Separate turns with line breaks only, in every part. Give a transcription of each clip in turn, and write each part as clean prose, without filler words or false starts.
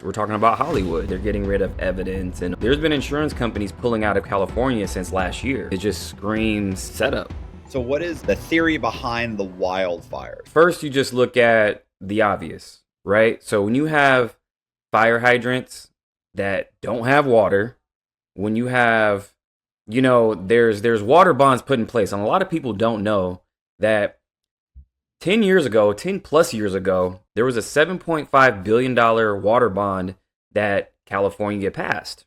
We're talking about Hollywood. They're getting rid of evidence, and there's been insurance companies pulling out of California since last year. It just screams setup.
So what is the theory behind the wildfires?
First, you just look at the obvious, right? So when you have fire hydrants that don't have water, when you have, there's water bonds put in place, and a lot of people don't know that 10 plus years ago, there was a $7.5 billion water bond that California passed.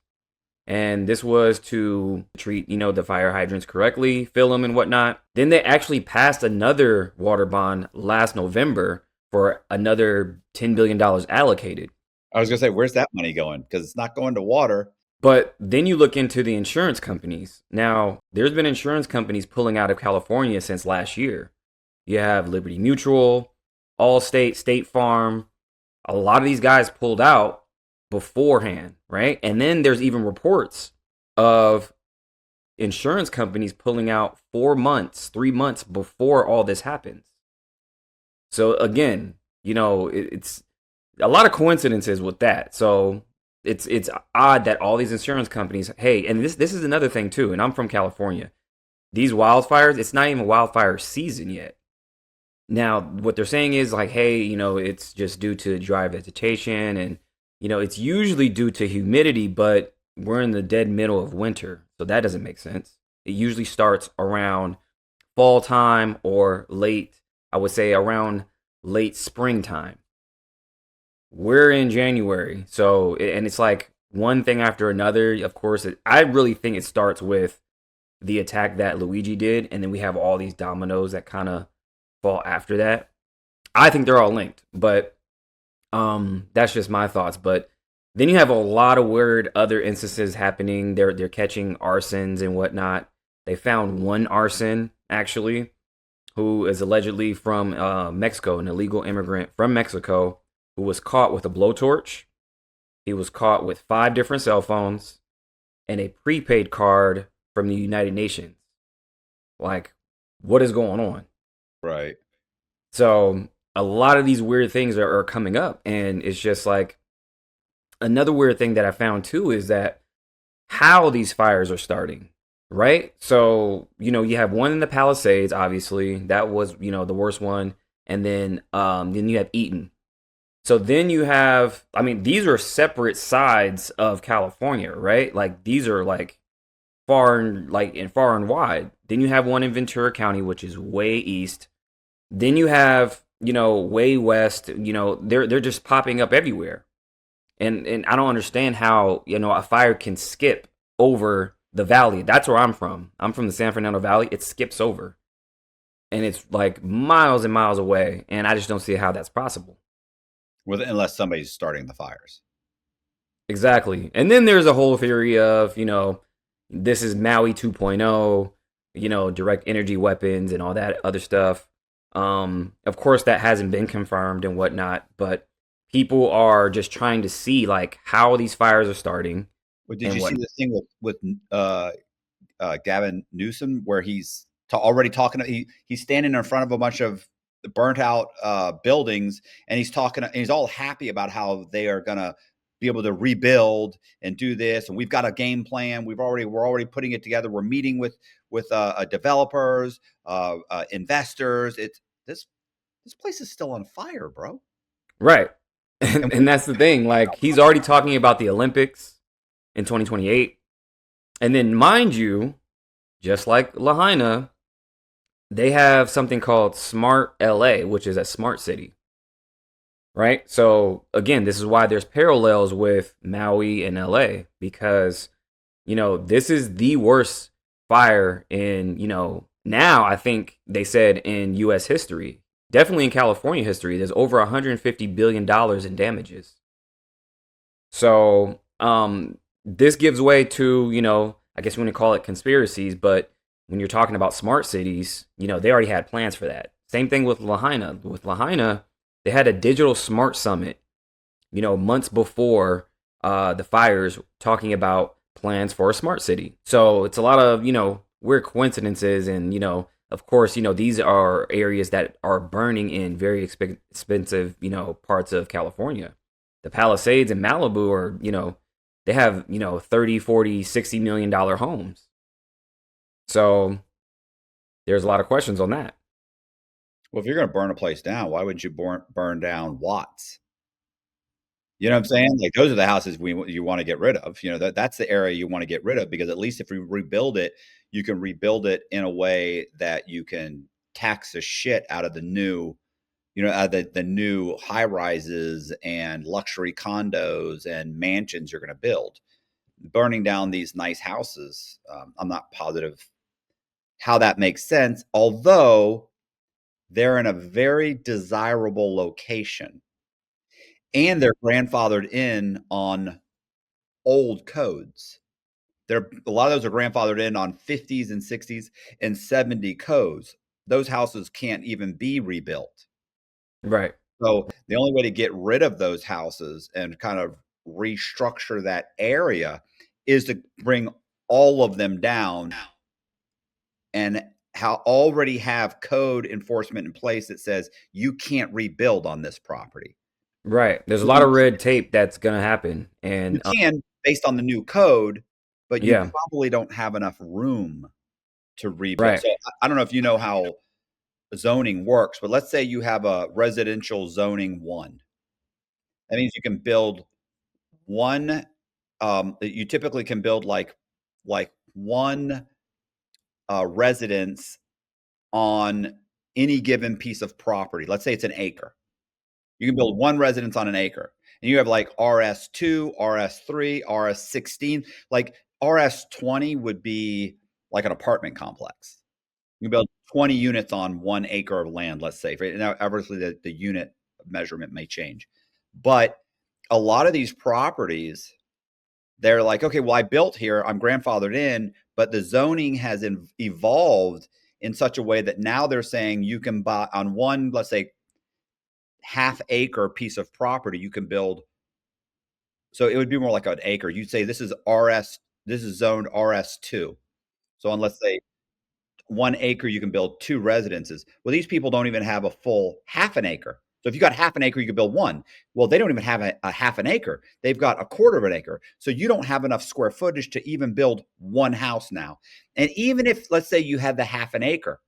And this was to treat, the fire hydrants correctly, fill them and whatnot. Then they actually passed another water bond last November for another $10 billion allocated.
I was going to say, where's that money going? Because it's not going to water.
But then you look into the insurance companies. Now, there's been insurance companies pulling out of California since last year. You have Liberty Mutual, Allstate, State Farm. A lot of these guys pulled out beforehand, right? And then there's even reports of insurance companies pulling out 4 months, 3 months before all this happens. So again, it's a lot of coincidences with that. So it's odd that all these insurance companies, hey, and this is another thing too, and I'm from California. These wildfires, it's not even wildfire season yet. Now, what they're saying is like, hey, it's just due to dry vegetation, and it's usually due to humidity, but we're in the dead middle of winter, so that doesn't make sense. It usually starts around fall time or I would say around late springtime. We're in January, and it's like one thing after another. Of course, I really think it starts with the attack that Luigi did, and then we have all these dominoes that kind of fall after that. I think they're all linked, but that's just my thoughts. But then you have a lot of weird other instances happening. They're catching arsons and whatnot. They found one arson actually, who is allegedly from Mexico, an illegal immigrant from Mexico, who was caught with a blowtorch. He was caught with 5 different cell phones and a prepaid card from the United Nations. Like, what is going on?
Right.
So a lot of these weird things are coming up, and it's just like another weird thing that I found too is that how these fires are starting, right? So, you have one in the Palisades, obviously. That was, the worst one. And then you have Eaton. So then you have, these are separate sides of California, right? Like these are like far and wide. Then you have one in Ventura County, which is way east. Then you have, way west, they're just popping up everywhere. And I don't understand how, a fire can skip over the valley. That's where I'm from. I'm from the San Fernando Valley. It skips over. And it's like miles and miles away. And I just don't see how that's possible.
Unless somebody's starting the fires.
Exactly. And then there's a whole theory of, this is Maui 2.0, direct energy weapons and all that other stuff. Of course, that hasn't been confirmed and whatnot, but people are just trying to see like how these fires are starting.
Well, did you see the thing with Gavin Newsom where he's already talking? He's standing in front of a bunch of burnt out buildings, and he's talking, and he's all happy about how they are gonna be able to rebuild and do this, and we've got a game plan. We're already putting it together. We're meeting with developers, investors. This place is still on fire, bro.
Right. And that's the thing. Like, he's already talking about the Olympics in 2028. And then, mind you, just like Lahaina, they have something called Smart LA, which is a smart city. Right? So, again, this is why there's parallels with Maui and LA, because, this is the worst fire in, now I think they said in U.S. history. Definitely in California history, there's over $150 billion in damages. So this gives way to, I guess we want to call it conspiracies, but when you're talking about smart cities, they already had plans for that. Same thing with Lahaina. With Lahaina, they had a digital smart summit, months before the fires, talking about plans for a smart city. So it's a lot of, weird coincidences, and, of course, these are areas that are burning in very expensive, parts of California. The Palisades in Malibu are, they have, 30, 40, $60 million homes. So there's a lot of questions on that.
Well, if you're going to burn a place down, why wouldn't you burn down Watts? You know what I'm saying? Like those are the houses you want to get rid of. That's the area you want to get rid of, because at least if we rebuild it, you can rebuild it in a way that you can tax the shit out of the new, the new high rises and luxury condos and mansions you're going to build. Burning down these nice houses, I'm not positive how that makes sense, although they're in a very desirable location and they're grandfathered in on old codes. A lot of those are grandfathered in on 50s and 60s and 70 codes. Those houses can't even be rebuilt.
Right.
So the only way to get rid of those houses and kind of restructure that area is to bring all of them down and already have code enforcement in place that says you can't rebuild on this property.
Right. There's a lot of red tape that's going to happen. And
you can based on the new code, but you
yeah.
probably don't have enough room to rebuild.
Right.
So I don't know if you know how zoning works, but let's say you have a residential zoning 1. That means you can build one. You typically can build like one residence on any given piece of property. Let's say it's an acre. You can build one residence on an acre, and you have like RS2, RS3, RS16. Like RS20 would be like an apartment complex. You can build 20 units on 1 acre of land, let's say. Right now, obviously, the unit measurement may change. But a lot of these properties, they're like, okay, well, I built here, I'm grandfathered in, but the zoning has evolved in such a way that now they're saying you can buy on one, let's say, half-acre piece of property, you can build. So it would be more like an acre. You'd say this is zoned RS2. So on, let's say, 1 acre, you can build 2 residences. Well, these people don't even have a full half an acre. So if you got half an acre, you could build 1. Well, they don't even have a half an acre. They've got a quarter of an acre. So you don't have enough square footage to even build 1 house now. And even if, let's say, you had the half an acre,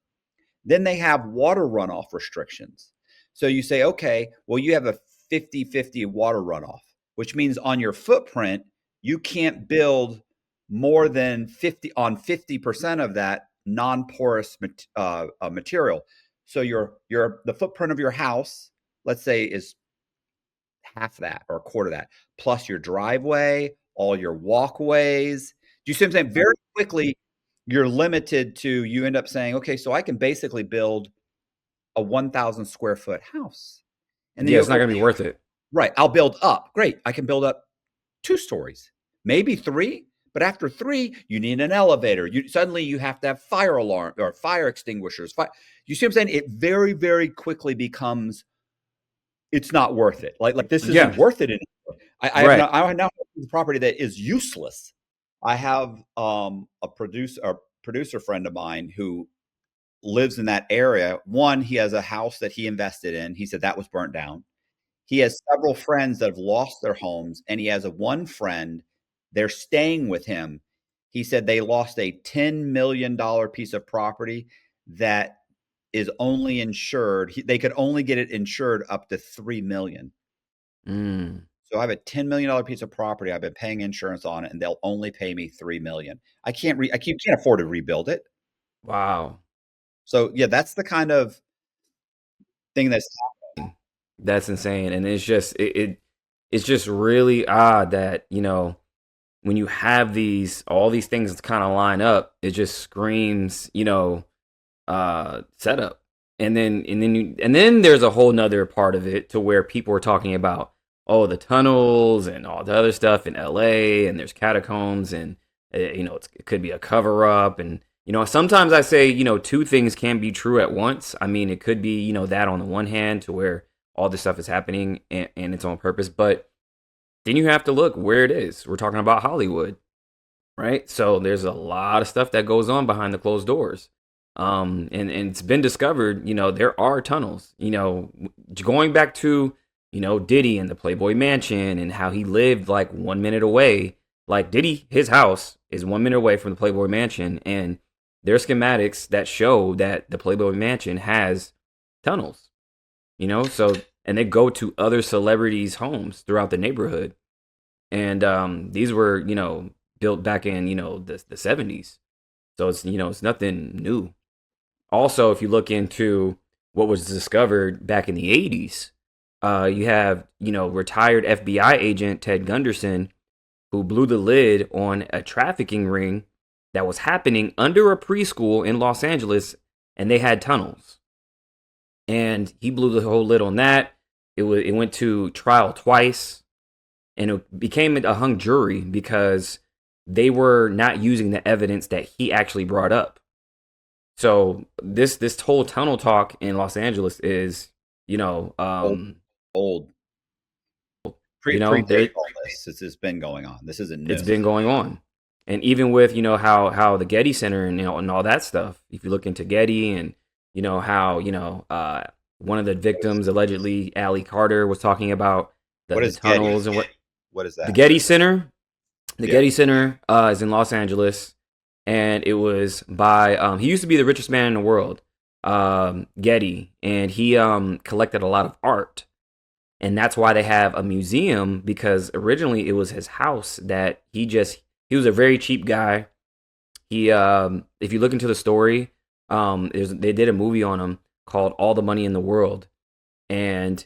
then they have water runoff restrictions. So you say, okay, well, you have a 50-50 water runoff, which means on your footprint, you can't build more than 50% of that non-porous material. So the footprint of your house, let's say, is half that or a quarter of that, plus your driveway, all your walkways. Do you see what I'm saying? Very quickly, you're limited to, you end up saying, okay, so I can basically build a 1,000 square foot house.
And yeah, it's not going to be worth it.
Right. I'll build up. Great. I can build up 2 stories, maybe 3. But after 3, you need an elevator. Suddenly you have to have fire alarm or fire extinguishers. You see what I'm saying? It very, very quickly becomes, it's not worth it. Like this isn't worth it anymore. I now have a property that is useless. I have a producer friend of mine who lives in that area. One, he has a house that he invested in. He said that was burnt down. He has several friends that have lost their homes, and he has one friend, they're staying with him. He said they lost a $10 million piece of property that is only insured. They could only get it insured up to $3 million. So I have a $10 million piece of property. I've been paying insurance on it, and they'll only pay me $3 million. I can't afford to rebuild it.
Wow.
So yeah, that's the kind of thing that's happening.
That's insane. And it's just it's just really odd that, when you have all these things kind of line up, it just screams, setup. And then there's a whole nother part of it to where people are talking about, oh, the tunnels and all the other stuff in LA, and there's catacombs, and it could be a cover up. And sometimes I say, 2 things can be true at once. I mean, it could be, that on the one hand, to where all this stuff is happening and it's on purpose, but then you have to look where it is. We're talking about Hollywood, right? So there's a lot of stuff that goes on behind the closed doors. And it's been discovered, there are tunnels, going back to, Diddy and the Playboy Mansion and how he lived like 1 minute away. Like Diddy, his house is 1 minute away from the Playboy Mansion, and there's schematics that show that the Playboy Mansion has tunnels. So and they go to other celebrities' homes throughout the neighborhood, and these were built back in the 70s, so it's nothing new. Also, if you look into what was discovered back in the 80s, you have retired FBI agent Ted Gunderson, who blew the lid on a trafficking ring that was happening under a preschool in Los Angeles, and they had tunnels. And he blew the whole lid on that. It went to trial twice, and it became a hung jury because they were not using the evidence that he actually brought up. So this whole tunnel talk in Los Angeles is,
old.
There,
All this. This has been going on. This isn't new.
It's been going on. And even with, how the Getty Center and all that stuff, if you look into Getty and, how, one of the victims, allegedly Allie Carter, was talking about the tunnels
Getty?
and
what is that?
The Getty Center. The Getty Center is in Los Angeles, and it was by, he used to be the richest man in the world, Getty, and he collected a lot of art. And that's why they have a museum, because originally it was his house that he was a very cheap guy. He, if you look into the story, they did a movie on him called All the Money in the World. And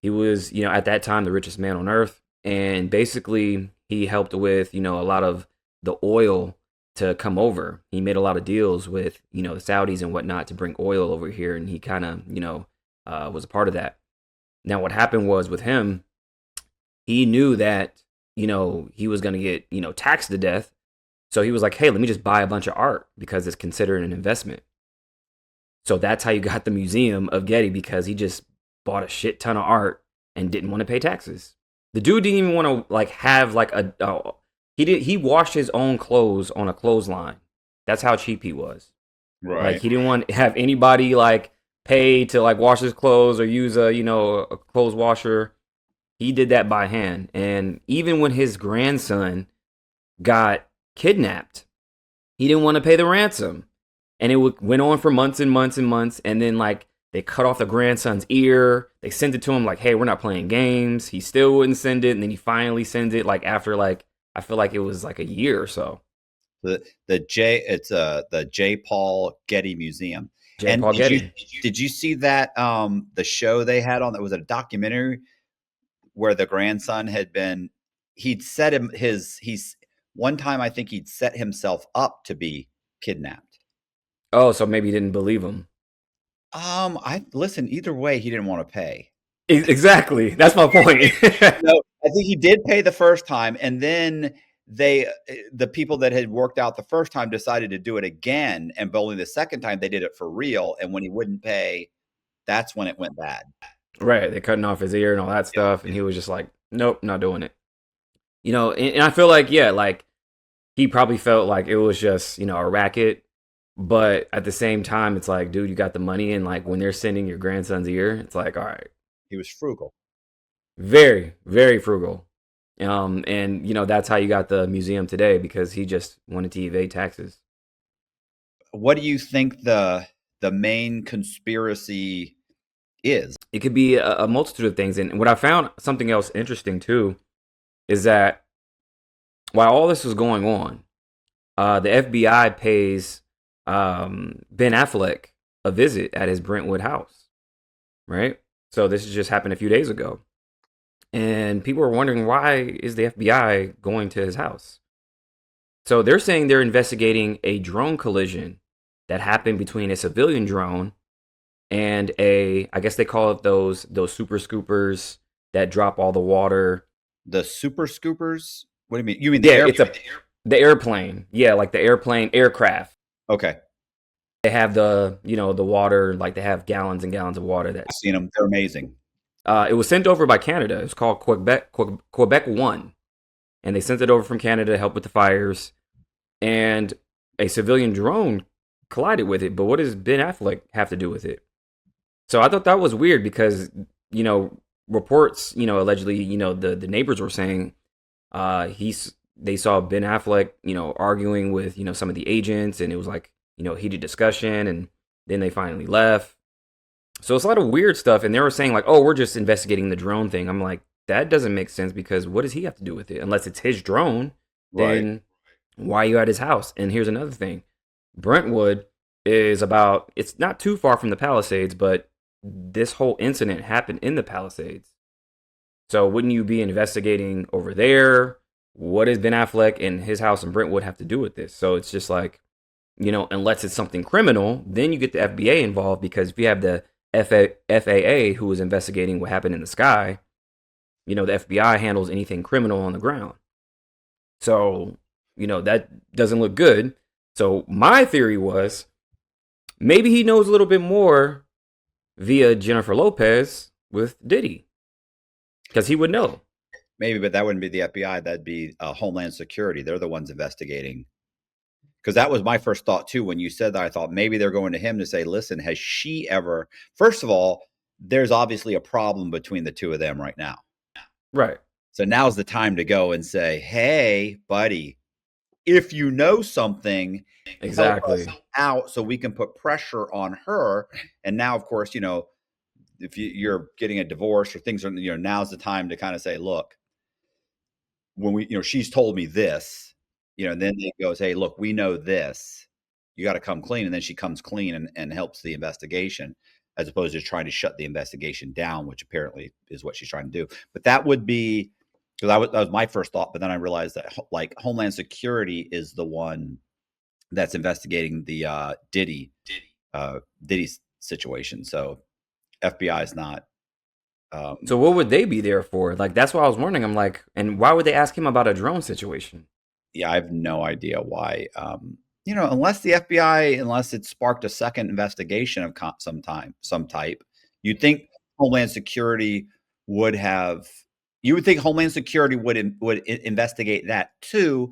he was, at that time, the richest man on earth. And basically he helped with, a lot of the oil to come over. He made a lot of deals with, the Saudis and whatnot to bring oil over here. And he kind of, was a part of that. Now, what happened was with him, he knew that, he was going to get, taxed to death. So he was like, hey, let me just buy a bunch of art because it's considered an investment. So that's how you got the Museum of Getty, because he just bought a shit ton of art and didn't want to pay taxes. The dude didn't even want to have he washed his own clothes on a clothesline. That's how cheap he was.
Right.
Like he didn't want to have anybody pay to wash his clothes or use a clothes washer. He did that by hand. And even when his grandson got kidnapped, he didn't want to pay the ransom. And it went on for months and months and months. And then they cut off the grandson's ear. They sent it to him hey, we're not playing games. He still wouldn't send it. And then he finally sends it after I feel like it was a year or so.
The J. Paul Getty Museum.
Paul Getty.
Did you see that the show they had on that was a documentary where the grandson one time I think he'd set himself up to be kidnapped.
Oh, so maybe he didn't believe him.
Listen, either way, he didn't want to pay.
Exactly. That's my point.
No, I think he did pay the first time, and then the people that had worked out the first time decided to do it again, and only the second time they did it for real. And when he wouldn't pay, that's when it went bad.
Right. They're cutting off his ear and all that stuff. And he was just like, nope, not doing it. And I feel he probably felt like it was just, a racket. But at the same time, it's dude, you got the money. And when they're sending your grandson's ear, it's all right.
He was frugal.
Very, very frugal. And that's how you got the museum today, because he just wanted to evade taxes.
What do you think the main conspiracy is?
It could be a multitude of things. And what I found something else interesting too is that while all this was going on, the FBI pays Ben Affleck a visit at his Brentwood house, right? So this just happened a few days ago. And people are wondering, why is the FBI going to his house? So they're saying they're investigating a drone collision that happened between a civilian drone and I guess they call it those super scoopers that drop all the water.
The super scoopers? What do you mean? You mean
the airplane? Yeah, the aircraft.
Okay.
They have the water, they have gallons and gallons of water.
I've seen them. They're amazing.
It was sent over by Canada. It's called Quebec 1. And they sent it over from Canada to help with the fires. And a civilian drone collided with it. But what does Ben Affleck have to do with it? So I thought that was weird because, reports, allegedly, the neighbors were saying they saw Ben Affleck, arguing with, some of the agents, and it was like, heated discussion, and then they finally left. So it's a lot of weird stuff, and they were saying like, "Oh, we're just investigating the drone thing." I'm like, that doesn't make sense because what does he have to do with it? Unless it's his drone,
Right.
then why are you at his house? And here's another thing: Brentwood is about it's not too far from the Palisades, but this whole incident happened in the Palisades. So wouldn't you be investigating over there? What does Ben Affleck and his house in Brentwood have to do with this? So it's just like, unless it's something criminal, then you get the FBA involved because if you have the FAA who is investigating what happened in the sky, the FBI handles anything criminal on the ground. So, that doesn't look good. So my theory was maybe he knows a little bit more via Jennifer Lopez with Diddy because he would know.
Maybe, but that wouldn't be the FBI. That'd be Homeland Security. They're the ones investigating. Because that was my first thought too. When you said that, I thought maybe they're going to him to say, "Listen, has she ever?" First of all, there's obviously a problem between the two of them right now.
Right.
So now's the time to go and say, "Hey, buddy, if you know something,
Exactly.
help us out so we can put pressure on her." And now, of course, if you're getting a divorce or things are, now's the time to kind of say, "Look, when we, she's told me this, and then it goes, hey, look, we know this. You got to come clean." And then she comes clean and helps the investigation as opposed to trying to shut the investigation down, which apparently is what she's trying to do. But that would be, because that was my first thought. But then I realized that like Homeland Security is the one that's investigating the Diddy situation. So FBI is not.
So what would they be there for? Like that's what I was wondering. I'm like, and why would they ask him about a drone situation?
Yeah, I have no idea why. Unless the FBI, unless it sparked a second investigation of some type, you'd think Homeland Security would have. You would think Homeland Security would investigate that too,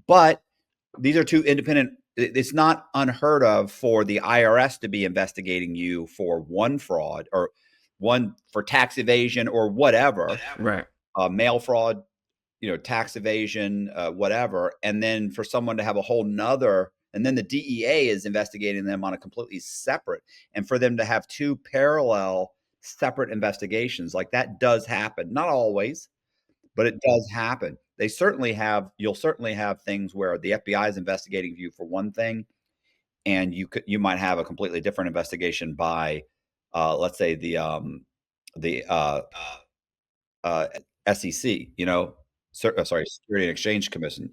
but these are two independent. It's not unheard of for the IRS to be investigating you for one fraud or one for tax evasion or whatever,
Right.
mail fraud, tax evasion, whatever. And then for someone to have a whole nother, and then the DEA is investigating them on a completely separate, and for them to have two parallel separate investigations, like that does happen. Not always, but it does happen. You'll certainly have things where the FBI is investigating you for one thing, and you might have a completely different investigation by, let's say the SEC, sorry, Security and Exchange Commission.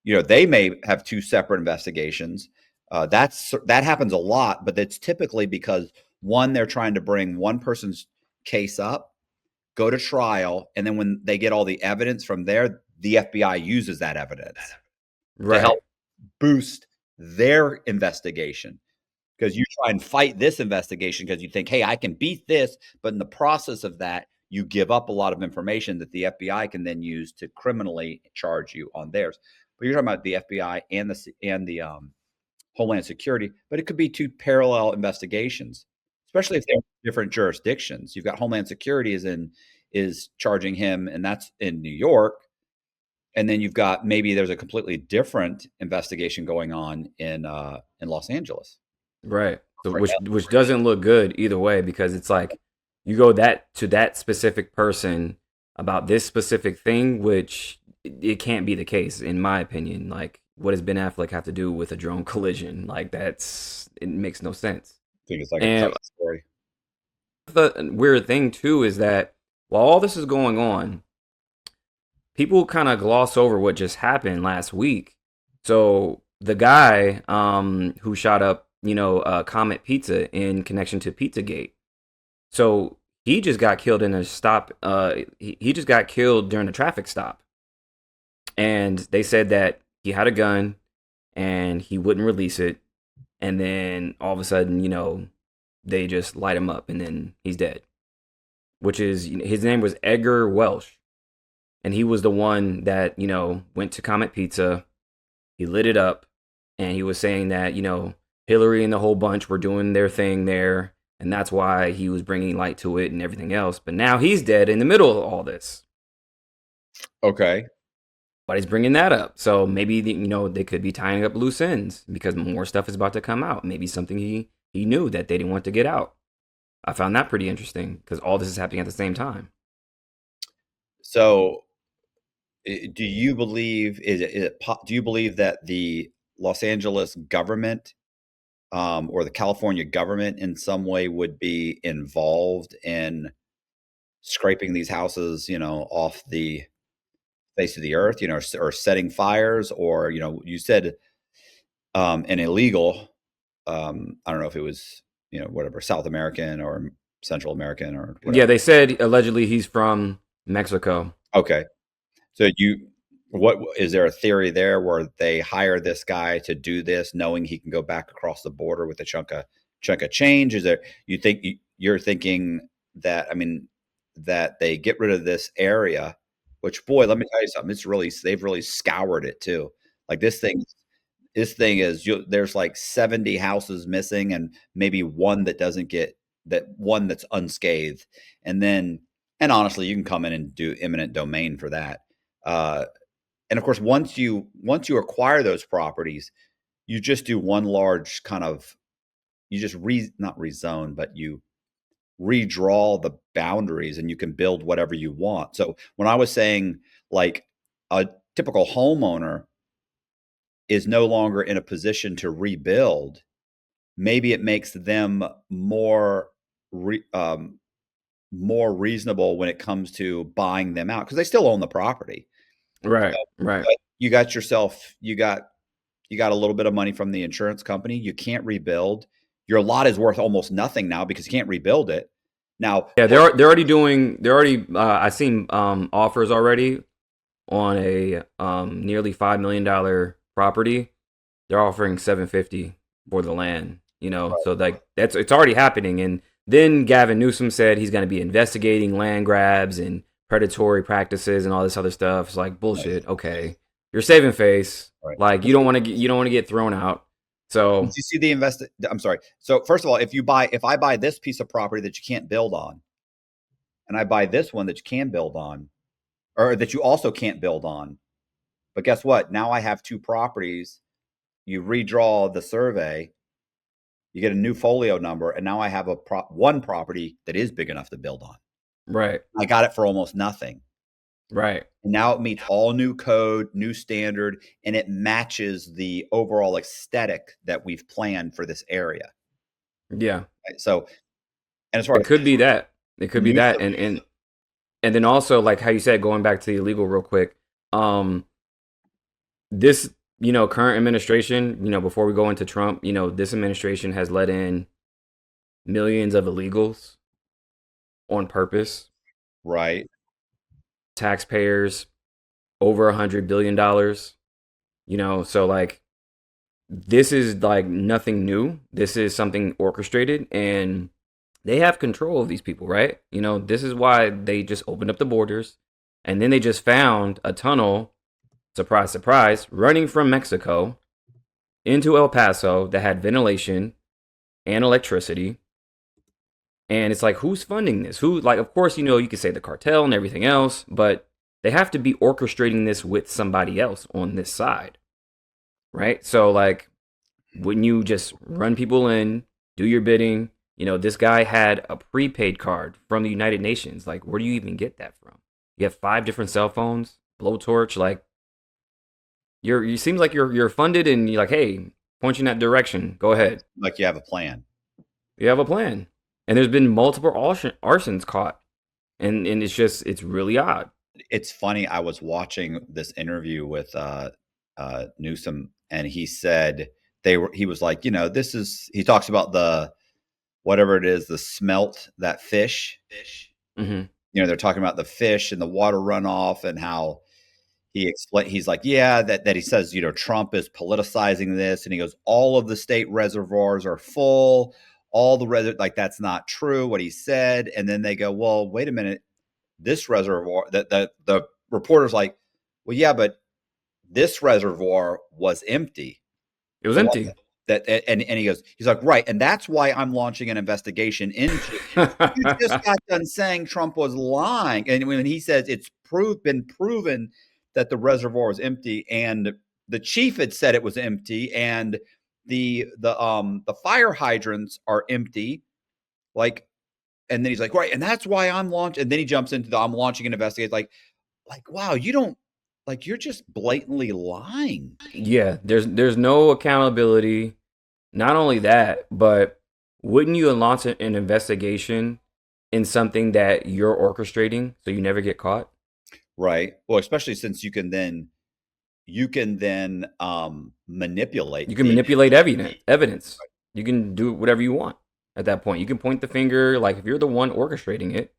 They may have two separate investigations. That happens a lot, but that's typically because one, they're trying to bring one person's case up, go to trial, and then when they get all the evidence from there, the FBI uses that evidence to help boost their investigation. Because you try and fight this investigation because you think, hey, I can beat this, but in the process of that, you give up a lot of information that the FBI can then use to criminally charge you on theirs. But you're talking about the FBI and the Homeland Security, but it could be two parallel investigations, especially if they're in different jurisdictions. You've got Homeland Security is charging him, and that's in New York, and then you've got maybe there's a completely different investigation going on in Los Angeles.
Right. So which doesn't look good either way because it's like you go to that specific person about this specific thing, which it can't be the case in my opinion. Like, what does Ben Affleck have to do with a drone collision? Like it makes no sense.
I think it's like
And
a story.
the weird thing too is that while all this is going on, people kind of gloss over what just happened last week. So the guy who shot up Comet Pizza in connection to Pizzagate. So he just got killed in a stop. He just got killed during a traffic stop. And they said that he had a gun and he wouldn't release it. And then all of a sudden, they just light him up and then he's dead. Which is, his name was Edgar Welsh. And he was the one that, went to Comet Pizza. He lit it up and he was saying that, Hillary and the whole bunch were doing their thing there, and that's why he was bringing light to it and everything else. But now he's dead in the middle of all this.
Okay.
But he's bringing that up, so maybe they could be tying up loose ends because more stuff is about to come out. Maybe something he knew that they didn't want to get out. I found that pretty interesting because all this is happening at the same time.
So, do you believe do you believe that the Los Angeles government or the California government in some way would be involved in scraping these houses, off the face of the earth, or setting fires, or you said an illegal, I don't know if it was whatever, South American or Central American or
Yeah,
whatever.
they said allegedly he's from Mexico.
Okay. So what is there a theory there where they hire this guy to do this, knowing he can go back across the border with a chunk of change? Is there you're thinking that, I mean, that they get rid of this area, which, boy, let me tell you something. They've really scoured it too. Like this thing is there's like 70 houses missing and maybe one that doesn't get that one that's unscathed. And honestly, you can come in and do eminent domain for that. Uh, and of course, once you acquire those properties, you just do one large kind of you just not rezone, but you redraw the boundaries and you can build whatever you want. So when I was saying, like, a typical homeowner is no longer in a position to rebuild, maybe it makes them more reasonable when it comes to buying them out because they still own the property.
Right,
So,
right.
but you got a little bit of money from the insurance company. You can't rebuild. Your lot is worth almost nothing now because you can't rebuild it. Now,
Yeah, they're already doing. They're already. I seen offers already on a nearly $5 million property. They're offering 750 for the land. So like it's already happening. And then Gavin Newsom said he's going to be investigating land grabs and predatory practices and all this other stuff. It's like bullshit. Okay, you're saving face.
right.
Like you don't want to get thrown out.
Did
So
you see the I'm sorry. So first of all, if I buy this piece of property that you can't build on, and I buy this one that you can build on, or that you also can't build on, but guess what? Now I have two properties. You redraw the survey, you get a new folio number, and now I have one property that is big enough to build on.
right,
I got it for almost nothing.
right.
And now it meets all new code, new standard, and it matches the overall aesthetic that we've planned for this area.
Yeah,
Right? So, and as far
it
as
could be that. It could be that.
Newsom,
And then also like how you said, going back to the illegal real quick. Um, this current administration, before we go into Trump, this administration has let in millions of illegals on purpose.
right?
Taxpayers over $100 billion. So like this is like nothing new. This is something orchestrated, and they have control of these people, right? This is why they just opened up the borders, and then they just found a tunnel, surprise, surprise, running from Mexico into El Paso that had ventilation and electricity. And it's like, who's funding this? Who, like, of course, you could say the cartel and everything else, but they have to be orchestrating this with somebody else on this side, right? So, like, wouldn't you just run people in, do your bidding? This guy had a prepaid card from the United Nations. Like, where do you even get that from? You have 5 different cell phones, blowtorch. Like, you seems like you're funded, and you're like, hey, point you in that direction. Go ahead.
Like you have a plan.
You have a plan. And there's been multiple arsons caught, and it's really odd.
It's funny. I was watching this interview with Newsom, and he said he was like, he talks about the whatever it is, the smelt, that fish.
Mm-hmm.
They're talking about the fish and the water runoff and how he's like, yeah, that he says, Trump is politicizing this. And he goes, all of the state reservoirs are full, all the like, that's not true what he said. And then they go, well, wait a minute, this reservoir, that the reporter's like, well, yeah, but this reservoir was empty.
It was
So
empty.
that, and he's like, right, and that's why I'm launching an investigation into. You just got done saying Trump was lying, and when he says it's been proven that the reservoir was empty, and the chief had said it was empty, and the fire hydrants are empty, like, and then he's like, right, and that's why I'm launching, and then he jumps into I'm launching an investigation, like, wow, you don't, like, you're just blatantly lying.
Yeah, there's no accountability. Not only that, but wouldn't you launch an investigation in something that you're orchestrating so you never get caught?
Right. Well, especially since you can then manipulate
You can manipulate evidence. You can do whatever you want at that point. You can point the finger, like if you're the one orchestrating it.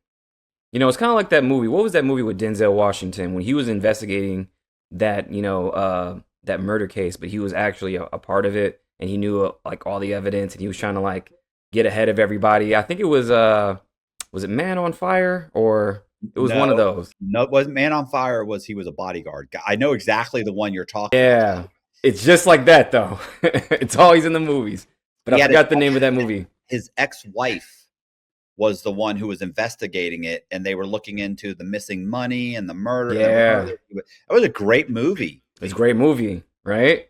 You know, it's kind of like that movie. What was that movie with Denzel Washington when he was investigating that, that murder case, but he was actually a part of it and he knew like all the evidence and he was trying to like get ahead of everybody. I think it was it Man on Fire or it was one of
No,
those.
no, it wasn't Man on Fire. He was a bodyguard guy. I know exactly the one you're talking
Yeah.
about.
It's just like that though. It's always in the movies. But I forgot the name of that movie.
His ex-wife was the one who was investigating it, and they were looking into the missing money and the murder.
Yeah.
It was a great movie.
It's a great movie, right?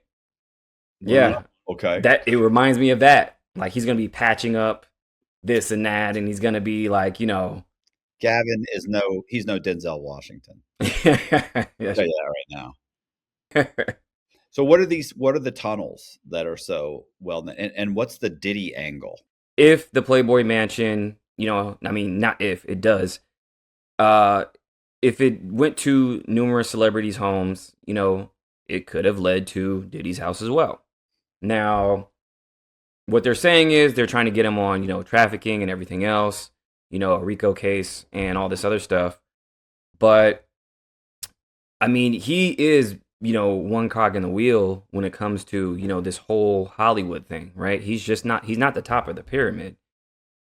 Yeah.
Okay.
That it reminds me of that. Like he's gonna be patching up this and that, and he's gonna be like,
Gavin he's no Denzel Washington.
yes.
I'll tell you that right now. So what are the tunnels that are so well known, and what's the Diddy angle?
If the Playboy Mansion, I mean, not if it does, if it went to numerous celebrities' homes, it could have led to Diddy's house as well. Now, what they're saying is they're trying to get him on, trafficking and everything else, a RICO case and all this other stuff. But I mean, he is, one cog in the wheel when it comes to, this whole Hollywood thing, right? He's not the top of the pyramid.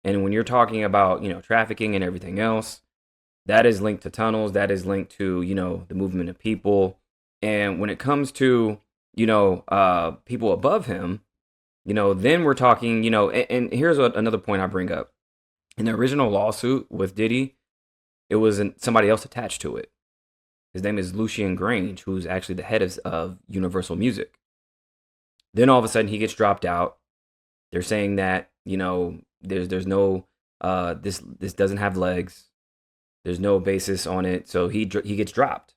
And when you're talking about, trafficking and everything else, that is linked to tunnels, that is linked to, the movement of people. And when it comes to, people above him, then we're talking, and here's another point I bring up. In the original lawsuit with Diddy, it was somebody else attached to it. His name is Lucian Grange, who's actually the head of Universal Music. Then all of a sudden he gets dropped out. They're saying that, there's no, this doesn't have legs. There's no basis on it. So he gets dropped,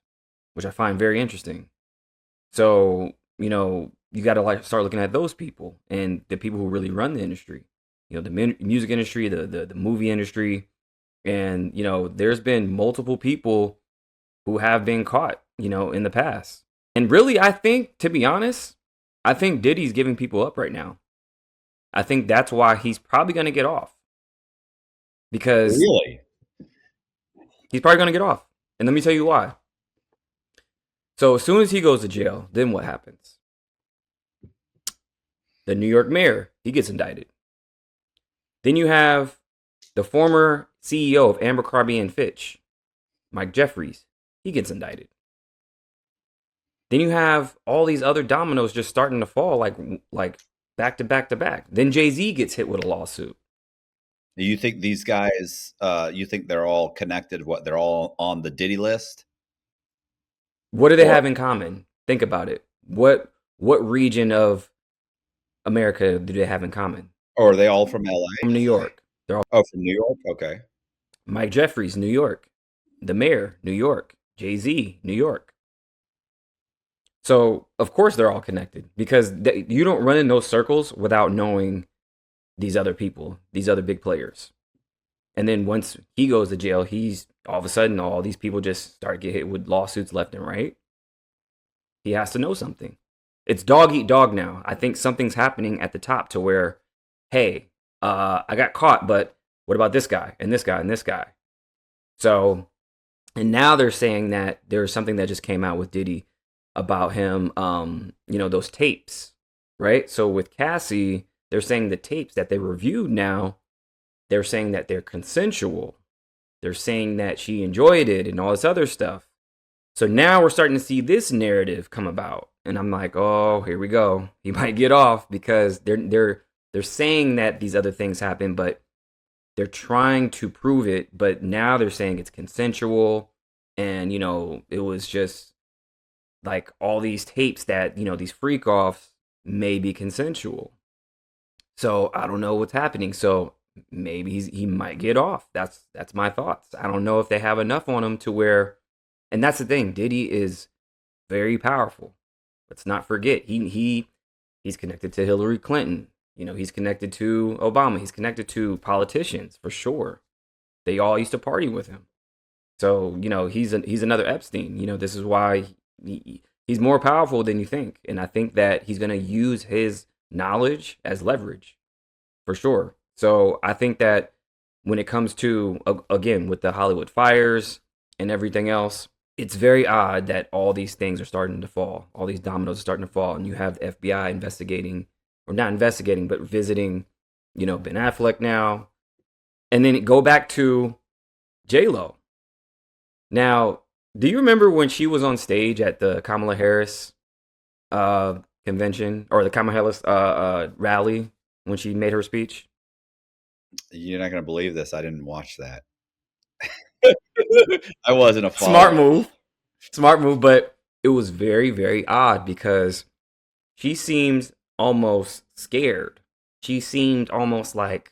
which I find very interesting. So, you got to start looking at those people and the people who really run the industry, the music industry, the movie industry. And, there's been multiple people who have been caught, in the past. And really, I think, to be honest, I think Diddy's giving people up right now. I think that's why he's probably going to get off. Because
really,
he's probably going to get off. And let me tell you why. So as soon as he goes to jail, then what happens? The New York mayor, he gets indicted. Then you have the former CEO of Abercrombie and Fitch, Mike Jeffries. He gets indicted. Then you have all these other dominoes just starting to fall like back to back to back. Then Jay-Z gets hit with a lawsuit.
Do you think these guys, you think they're all connected? What, they're all on the Diddy list?
What do they have in common? Think about it. What region of America do they have in common?
Or are they all from LA?
From New York. They're all
from New York? Okay.
Mike Jeffries, New York. The mayor, New York. Jay-Z, New York. So, of course, they're all connected because you don't run in those circles without knowing these other people, these other big players. And then once he goes to jail, he's all of a sudden, all these people just start getting hit with lawsuits left and right. He has to know something. It's dog eat dog now. I think something's happening at the top to where, hey, I got caught, but what about this guy and this guy and this guy? So, and now they're saying that there's something that just came out with Diddy about him, those tapes, right? So with Cassie, they're saying the tapes that they reviewed now, they're saying that they're consensual. They're saying that she enjoyed it and all this other stuff. So now we're starting to see this narrative come about, and I'm like, oh, here we go. He might get off because they're saying that these other things happen, but they're trying to prove it. But now they're saying it's consensual, and it was just like all these tapes that these freak offs may be consensual. So I don't know what's happening. So maybe he might get off. That's my thoughts. I don't know if they have enough on him to where, and that's the thing. Diddy is very powerful. Let's not forget he's connected to Hillary Clinton. He's connected to Obama. He's connected to politicians for sure. They all used to party with him. So he's another Epstein. This is why he's more powerful than you think, and I think that he's gonna use his knowledge as leverage for sure. So I think that when it comes to again with the Hollywood fires and everything else, it's very odd that all these things are starting to fall. All these dominoes are starting to fall, and you have the FBI investigating, or not investigating, but visiting, Ben Affleck now, and then go back to J Lo. Now, do you remember when she was on stage at the Kamala Harris convention, or the Kamala Harris rally, when she made her speech?
You're not going to believe this. I didn't watch that. I wasn't a
Smart
follower.
move. Smart move, but it was very, very odd because she seems almost scared. She seemed almost like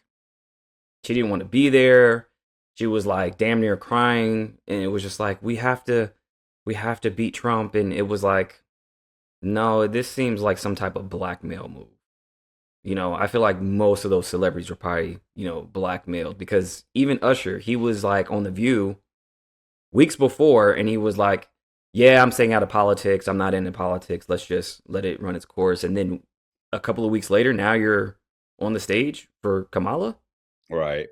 she didn't want to be there. She was like damn near crying, and it was just like we have to beat Trump, and it was like, no, this seems like some type of blackmail move. I feel like most of those celebrities were probably, blackmailed, because even Usher, he was like on The View weeks before, and he was like, yeah, I'm staying out of politics. I'm not into politics. Let's just let it run its course. And then a couple of weeks later, now you're on the stage for Kamala.
Right.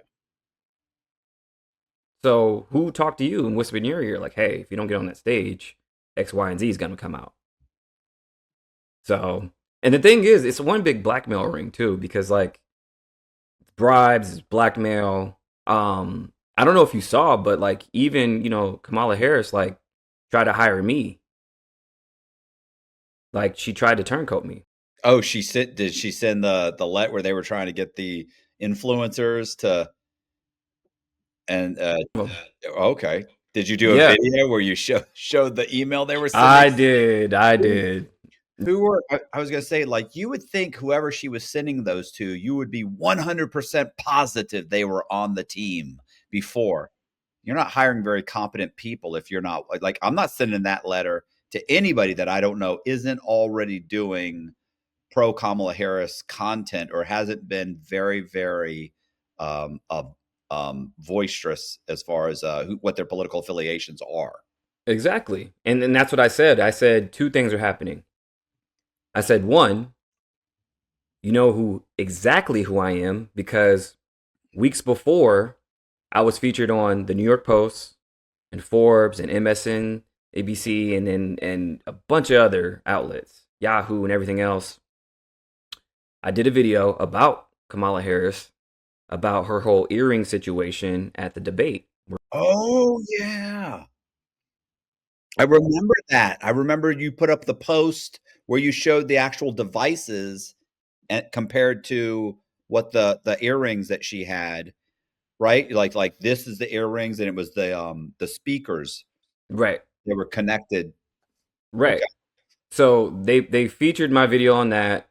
So who talked to you and whispered in your ear like, hey, if you don't get on that stage, X, Y, and Z is going to come out? So, and the thing is, it's one big blackmail ring too, because like bribes, blackmail. I don't know if you saw, but like even Kamala Harris like tried to hire me. Like she tried to turncoat me.
Oh, did she send the let where they were trying to get the influencers to, and okay. Did you do a
Yeah,
video where you showed the email they were sending?
I did. I did.
Who were, I was going to say, like, you would think whoever she was sending those to, you would be 100% positive they were on the team before. You're not hiring very competent people if you're not, like, I'm not sending that letter to anybody that I don't know isn't already doing pro Kamala Harris content or hasn't been very, very boisterous as far as what their political affiliations are.
Exactly. And that's what I said. I said two things are happening. I said, one, you know exactly who I am, because weeks before I was featured on the New York Post and Forbes and MSN, ABC, and a bunch of other outlets, Yahoo and everything else. I did a video about Kamala Harris, about her whole earring situation at the debate.
Oh, yeah. I remember that. I remember you put up the post where you showed the actual devices and compared to what the earrings that she had, right? Like this is the earrings and it was the speakers.
Right.
They were connected.
Right.
Okay.
So they featured my video on that.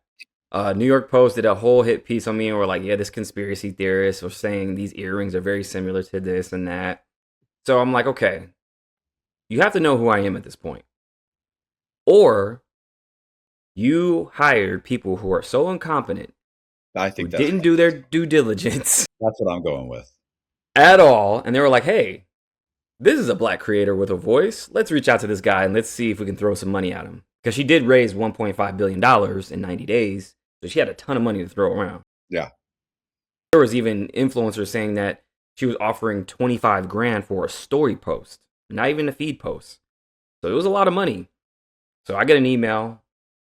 New York Post did a whole hit piece on me and were like, yeah, this conspiracy theorist was saying these earrings are very similar to this and that. So I'm like, okay, you have to know who I am at this point. Or you hired people who are so incompetent,
I
who
think that's
didn't do their due diligence
what I'm going with.
at all, and they were like, hey, this is a black creator with a voice. Let's reach out to this guy and let's see if we can throw some money at him. Because she did raise $1.5 billion in 90 days. So she had a ton of money to throw around.
Yeah.
There was even influencers saying that she was offering 25 grand for a story post, not even a feed post. So it was a lot of money. So I get an email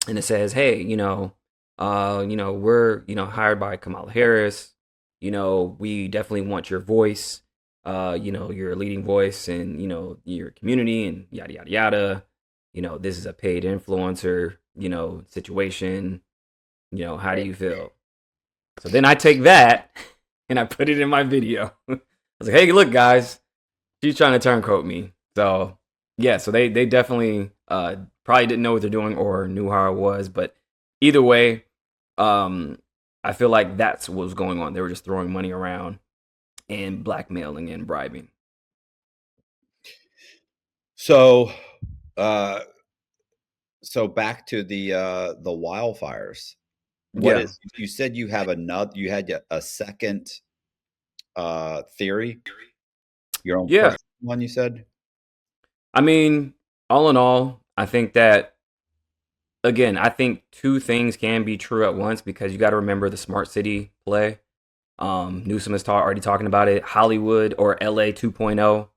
and it says, hey, we're, hired by Kamala Harris. We definitely want your voice. you're a leading voice in, your community and yada yada yada. This is a paid influencer, situation. How do you feel? So then I take that and I put it in my video. I was like, hey, look, guys, she's trying to turncoat me. So yeah, so they definitely probably didn't know what they're doing or knew how I was, but either way, I feel like that's what was going on. They were just throwing money around and blackmailing and bribing.
So, uh, so back to the wildfires. What
Yeah.
is you said you have another? You had a second theory, your own
Yeah.
personal one. You said.
I mean, all in all, I think that again, I think two things can be true at once because you got to remember the smart city play. Newsom is already talking about it. Hollywood or LA 2.0.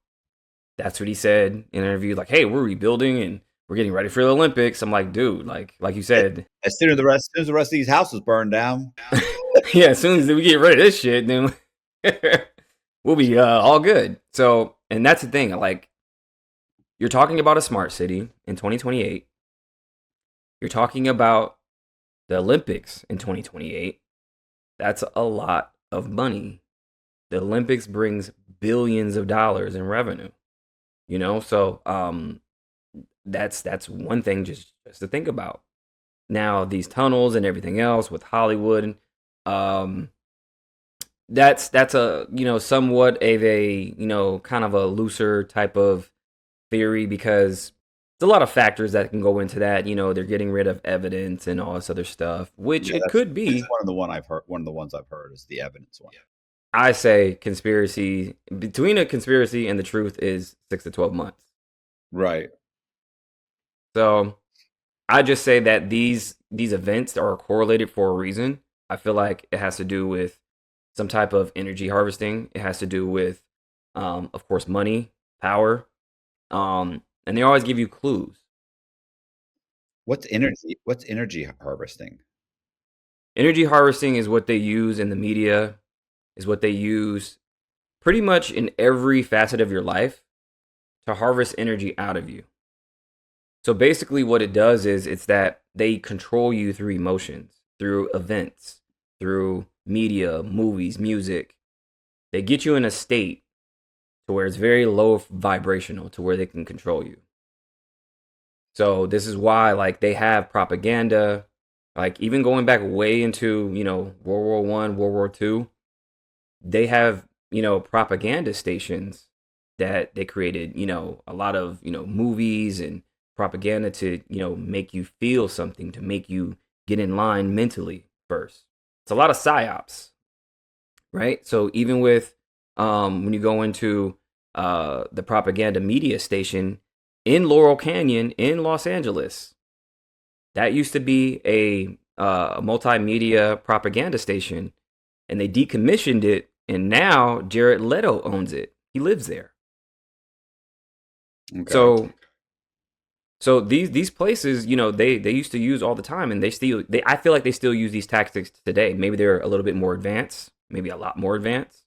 That's what he said in an interview. Like, hey, we're rebuilding and we're getting ready for the Olympics. I'm like, dude, like you said,
As soon as the rest of these houses burn down.
yeah, as soon as we get rid of this shit, then we'll be all good. So, and that's the thing. Like, you're talking about a smart city in 2028. You're talking about the Olympics in 2028. That's a lot of money. The Olympics brings billions of dollars in revenue. So that's one thing just to think about. Now these tunnels and everything else with Hollywood, um, that's a somewhat of a kind of a looser type of theory because there's a lot of factors that can go into that. They're getting rid of evidence and all this other stuff, which
Yeah,
it could
that's
be.
one of the one I've heard. One of the ones I've heard is the evidence one.
I say conspiracy between a conspiracy and the truth is 6 to 12 months.
Right.
So I just say that these events are correlated for a reason. I feel like it has to do with some type of energy harvesting. It has to do with, of course, money, power, and they always give you clues.
What's energy? What's energy harvesting?
Energy harvesting is what they use in the media, is what they use pretty much in every facet of your life to harvest energy out of you. So basically, what it does is it's that they control you through emotions, through events, through media, movies, music. They get you in a state to where it's very low vibrational to where they can control you. So this is why like they have propaganda, like even going back way into, World War I, World War II, they have, propaganda stations that they created, a lot of, movies and propaganda to, make you feel something, to make you get in line mentally first. It's a lot of psyops, right? So even with when you go into the propaganda media station in Laurel Canyon in Los Angeles, that used to be a multimedia propaganda station, and they decommissioned it, and now Jared Leto owns it. He lives there.
Okay.
So these places, they used to use all the time, and they I feel like they still use these tactics today. Maybe they're a little bit more advanced, maybe a lot more advanced,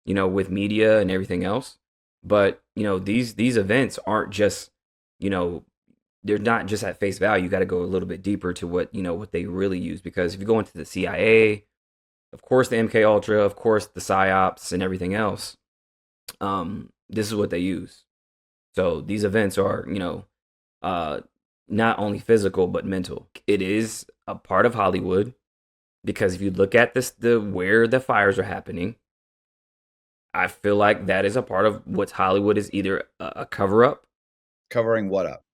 with media and everything else. But these events aren't just, you know, they're not just at face value. You got to go a little bit deeper to what they really use. Because if you go into the CIA, of course the MK Ultra, of course the psyops and everything else, this is what they use. So these events are, uh, not only physical but mental. It is a part of Hollywood because if you look at this, the where the fires are happening, I feel like that is a part of what's Hollywood is either a cover up.
Covering what up?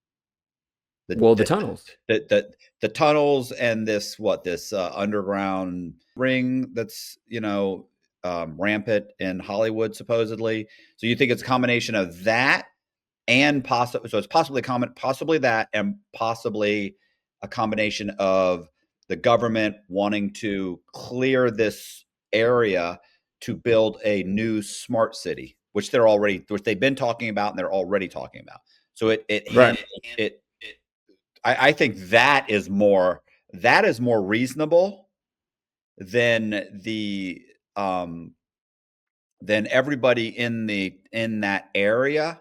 The
Well, the
the
tunnels.
the tunnels and this underground ring that's rampant in Hollywood supposedly. So you think it's a combination of that and possibly so it's possibly that and possibly a combination of the government wanting to clear this area to build a new smart city, which they've been talking about and they're already talking about. So it
Right.
handles it. I think that is more reasonable than um then everybody in that area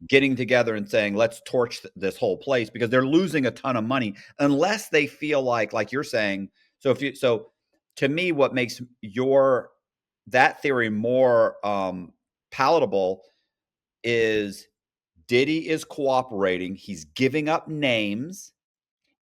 getting together and saying, let's torch this whole place, because they're losing a ton of money unless they feel like you're saying. So to me, what makes that theory more palatable is Diddy is cooperating. He's giving up names,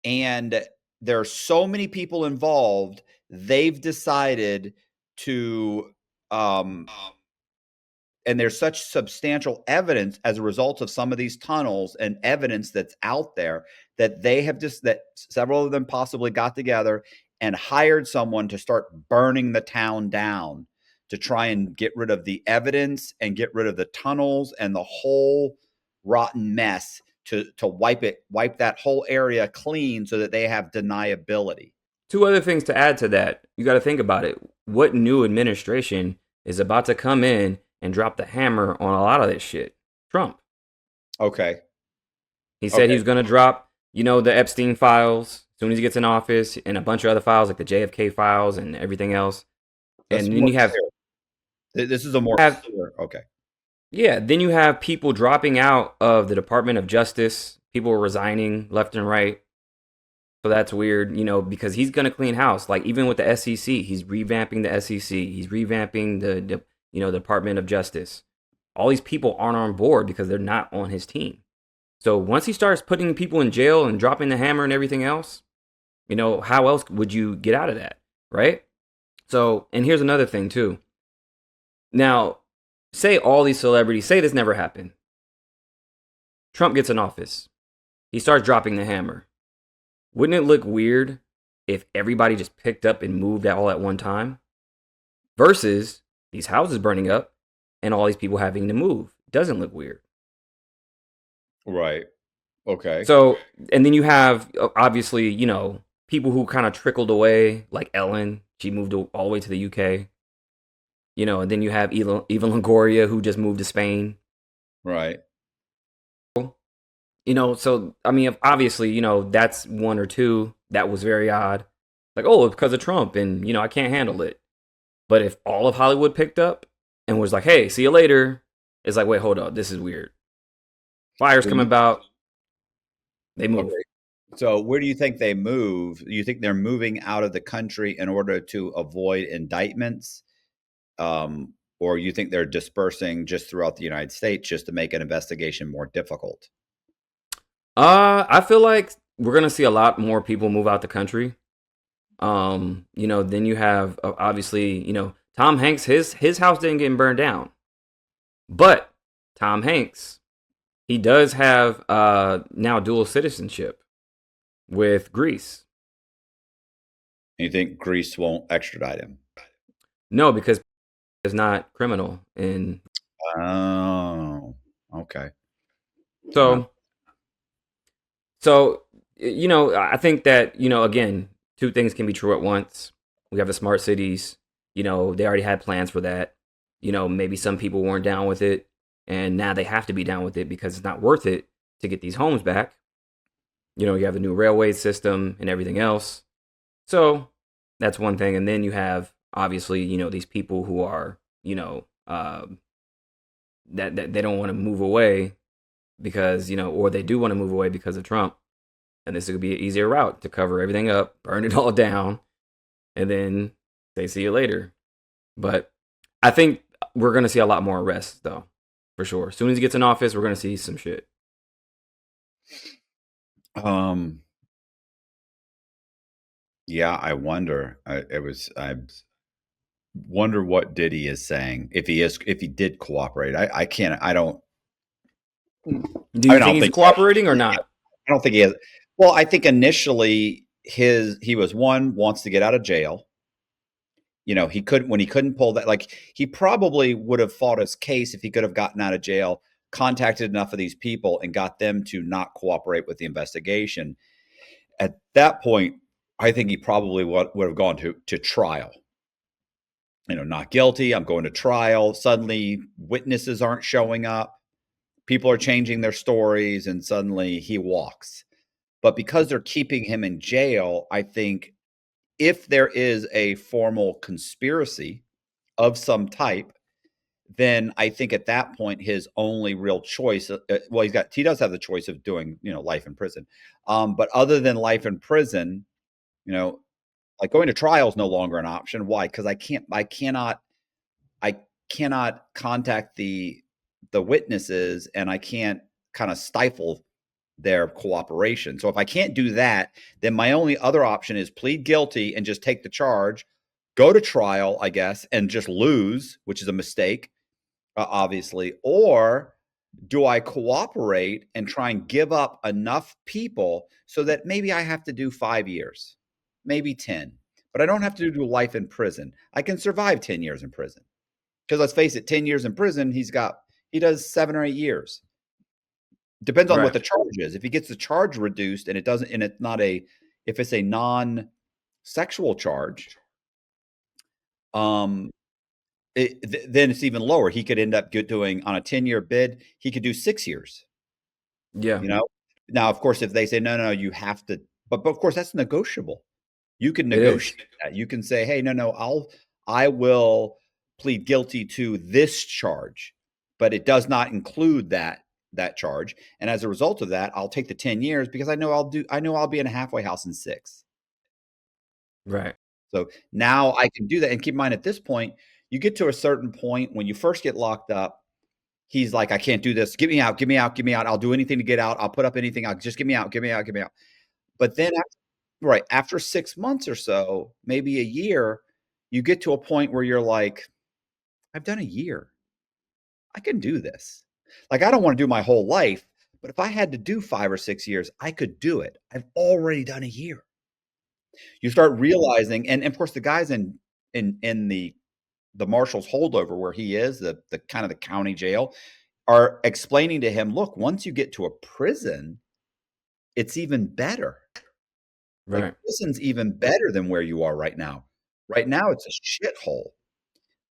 and there are so many people involved. They've decided to and there's such substantial evidence as a result of some of these tunnels and evidence that's out there, that that several of them possibly got together and hired someone to start burning the town down to try and get rid of the evidence and get rid of the tunnels and the whole rotten mess, to wipe that whole area clean so that they have deniability.
Two other things to add to that. You got to think about it. What new administration is about to come in and drop the hammer on a lot of this shit? Trump.
Okay.
He said he was going to drop, the Epstein files as soon as he gets in office, and a bunch of other files like the JFK files and everything else.
That's
and then you have
clear. This is a more clear. Okay.
Yeah, then you have people dropping out of the Department of Justice. People resigning left and right. So that's weird, because he's going to clean house. Like, even with the SEC, he's revamping the SEC. He's revamping the Department of Justice. All these people aren't on board because they're not on his team. So once he starts putting people in jail and dropping the hammer and everything else, how else would you get out of that, right? So, and here's another thing too. Now, say all these celebrities, say this never happened. Trump gets in office. He starts dropping the hammer. Wouldn't it look weird if everybody just picked up and moved all at one time? Versus these houses burning up and all these people having to move. Doesn't look weird.
Right. Okay.
So, and then you have, obviously, people who kind of trickled away, like Ellen. She moved all the way to the UK. And then you have Eva Longoria, who just moved to Spain.
Right.
So, I mean, obviously, that's one or two. That was very odd. Like, oh, it's because of Trump, and, I can't handle it. But if all of Hollywood picked up and was like, hey, see you later, it's like, wait, hold up, this is weird. Fires come about, they move.
Okay. So where do you think they move? You think they're moving out of the country in order to avoid indictments? Or you think they're dispersing just throughout the United States just to make an investigation more difficult?
I feel like we're gonna see a lot more people move out the country. Then you have obviously, Tom Hanks, his house didn't get burned down. But Tom Hanks, he does have now dual citizenship with Greece.
And you think Greece won't extradite him?
No, because it's not criminal. And
oh, okay.
So, I think that, again, two things can be true at once. We have the smart cities. They already had plans for that. Maybe some people weren't down with it, and now they have to be down with it because it's not worth it to get these homes back. You have the new railway system and everything else. So that's one thing. And then you have, obviously, these people who are, that they don't want to move away because, or they do want to move away because of Trump. And this would be an easier route to cover everything up, burn it all down, and then they see you later. But I think we're going to see a lot more arrests, though, for sure. As soon as he gets in office, we're going to see some shit.
Yeah, I wonder. I wonder what Diddy is saying if he did cooperate. I can't. I don't.
Do you think he's cooperating or not?
I don't think he is. Well, I think initially he was wants to get out of jail. He couldn't pull that. Like, he probably would have fought his case if he could have gotten out of jail, contacted enough of these people, and got them to not cooperate with the investigation. At that point, I think he probably would have gone to trial. Not guilty. I'm going to trial. Suddenly, witnesses aren't showing up. People are changing their stories, and suddenly he walks. But because they're keeping him in jail, I think if there is a formal conspiracy of some type, then I think at that point his only real choice, well, he does have the choice of doing, life in prison. But other than life in prison, you know, like going to trial is no longer an option. Why? Because I cannot contact the witnesses, and I can't kind of stifle their cooperation. So if I can't do that, then my only other option is plead guilty and just take the charge, go to trial, I guess, and just lose, which is a mistake, obviously. Or do I cooperate and try and give up enough people so that maybe I have to do 5 years, maybe 10, but I don't have to do life in prison. I can survive 10 years in prison. Because let's face it, 10 years in prison, he does 7 or 8 years. Depends on what
Right.
the charge is. If he gets the charge reduced and if it's a non-sexual charge, then it's even lower. He could end up doing, on a 10-year bid, he could do 6 years.
Yeah.
Now, of course, if they say no, you have to, but of course that's negotiable. You can
It is.
negotiate that. You can say, hey, no, I will plead guilty to this charge, but it does not include that charge. And as a result of that, I'll take the 10 years because I know I'll be in a halfway house in 6.
Right.
So now I can do that. And keep in mind, at this point, you get to a certain point when you first get locked up, he's like, I can't do this. Get me out, get me out, get me out. I'll do anything to get out. I'll put up anything. I'll just get me out, get me out, get me out. But then after 6 months or so, maybe a year, you get to a point where you're like, I've done a year. I can do this. Like, I don't want to do my whole life, but if I had to do 5 or 6 years, I could do it. I've already done a year. You start realizing, and of course, the guys in the marshal's holdover where he is, the kind of the county jail, are explaining to him, look, once you get to a prison, it's even better. Like,
Right.
prison's even better than where you are right now. Right now, it's a shithole.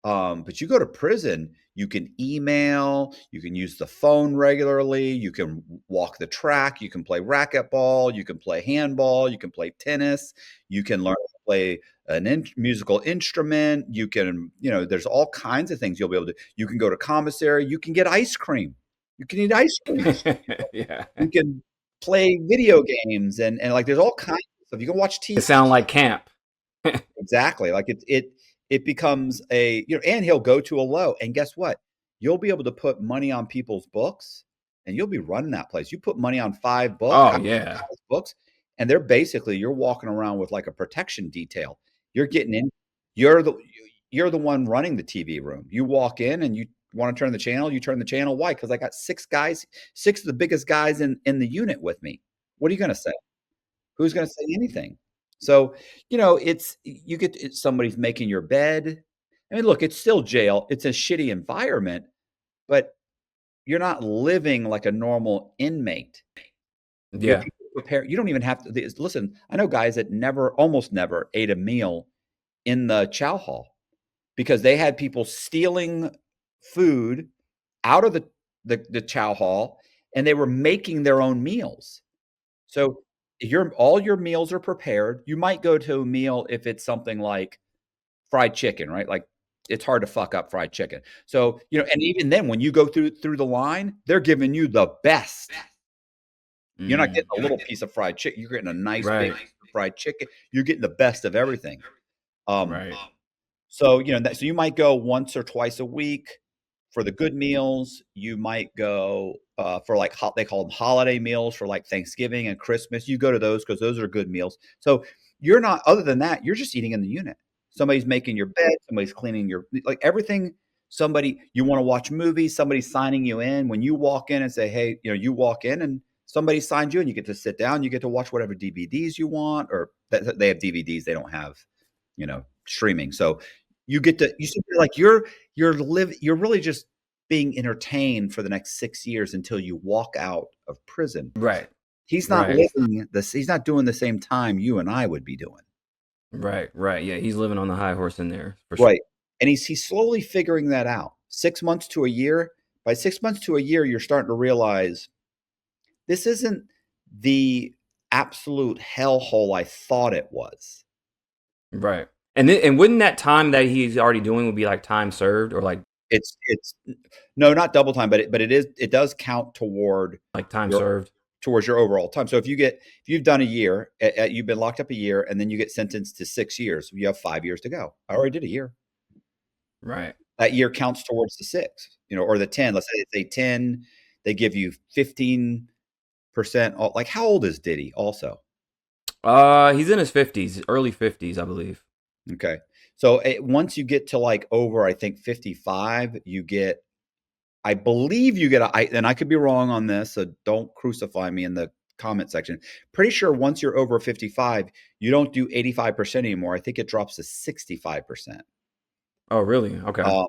But you go to prison, you can email, you can use the phone regularly, you can walk the track, you can play racquetball, you can play handball, you can play tennis, you can learn to play an musical instrument, there's all kinds of things you'll be able to. You can go to commissary, you can get ice cream, you can eat ice cream,
Yeah.
you can play video games, and like there's all kinds of stuff. You can watch
It
TV.
sound like camp.
Exactly. Like it becomes and he'll go to a low. And guess what? You'll be able to put money on people's books and you'll be running that place. You put money on 5
Oh yeah.
books, and you're walking around with like a protection detail. You're getting in, you're the one running the TV room. You walk in and you want to turn the channel, you turn the channel. Why? Because I got 6 of the biggest guys in the unit with me. What are you going to say? Who's going to say anything? So, somebody's making your bed. I mean, look, it's still jail. It's a shitty environment, but you're not living like a normal inmate.
Yeah.
People prepare. You don't even have to listen. I know guys that almost never ate a meal in the chow hall because they had people stealing food out of the chow hall, and they were making their own meals. So all your meals are prepared. You might go to a meal if it's something like fried chicken, right? Like, it's hard to fuck up fried chicken. So, and even then when you go through the line, they're giving you the best. You're not getting a little piece of fried chicken. You're getting a nice big
Right.
fried chicken. You're getting the best of everything.
Right.
So, so you might go once or twice a week for the good meals. You might go for like they call them holiday meals for like Thanksgiving and Christmas. You go to those because those are good meals. So you're not, other than that, you're just eating in the unit. Somebody's making your bed, somebody's cleaning like everything. You want to watch movies, somebody's signing you in. When you walk in and say, hey, you walk in and somebody signed you and you get to sit down, you get to watch whatever DVDs you want, or they have DVDs, they don't have, streaming. So you get to, you're really just being entertained for the next 6 years until you walk out of prison.
Right.
He's not
Right.
living this. He's not doing the same time you and I would be doing.
Right. Right. Yeah. He's living on the high horse in there for sure.
Right. And he's slowly figuring that out. 6 months to a year. By 6 months to a year, you're starting to realize this isn't the absolute hellhole I thought it was.
Right. And wouldn't that time that he's already doing would be like time served or like
It's no, not double time, but it does count toward
Like time
your
served.
overall time. So if you've done a year, you've been locked up a year, and then you get sentenced to 6 years, you have 5 years to go. I already did a year.
Right.
That year counts towards the 6, or the 10. Let's say it's a 10, they give you 15%. Like, how old is Diddy also?
He's in his 50s, early 50s, I believe.
Okay. So once you get to like over, I think 55, I believe you get and I could be wrong on this, so don't crucify me in the comment section. Pretty sure once you're over 55, you don't do 85% anymore. I think it drops to 65%.
Oh, really? Okay.
Um,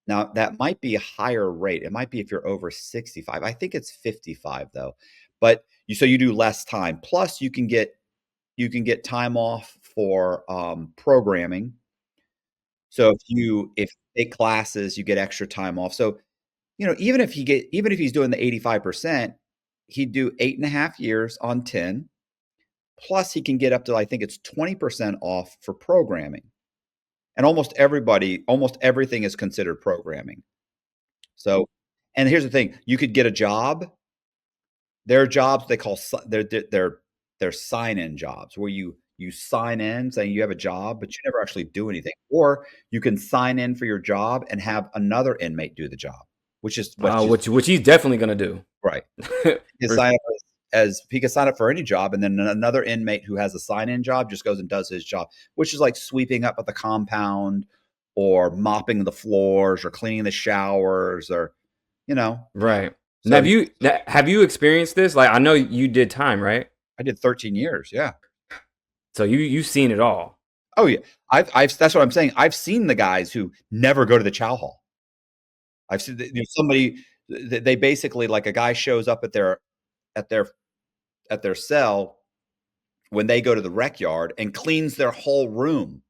Now that might be a higher rate. It might be if you're over 65. I think it's 55 though. But so you do less time. Plus you can get time off for programming. So if you take classes, you get extra time off. So, even if he's doing the 85%, he'd do 8.5 years on 10. Plus he can get up to, I think it's 20% off for programming. And almost everything is considered programming. So, and here's the thing, you could get a job. There are jobs they call they're sign-in jobs, where you sign in saying you have a job, but you never actually do anything. Or you can sign in for your job and have another inmate do the job, which is
Which he's definitely gonna do.
right. He can
For-
sign up he can sign up for any job, and then another inmate who has a sign-in job just goes and does his job, which is like sweeping up at the compound, or mopping the floors, or cleaning the showers, or
right. Now,
so
have you experienced this? Like, I know you did time, right?
I did 13 years. Yeah.
So you've seen it all.
Oh yeah. I've that's what I'm saying. I've seen the guys who never go to the chow hall. I've seen somebody, they basically, like, a guy shows up at their at their cell when they go to the rec yard and cleans their whole room,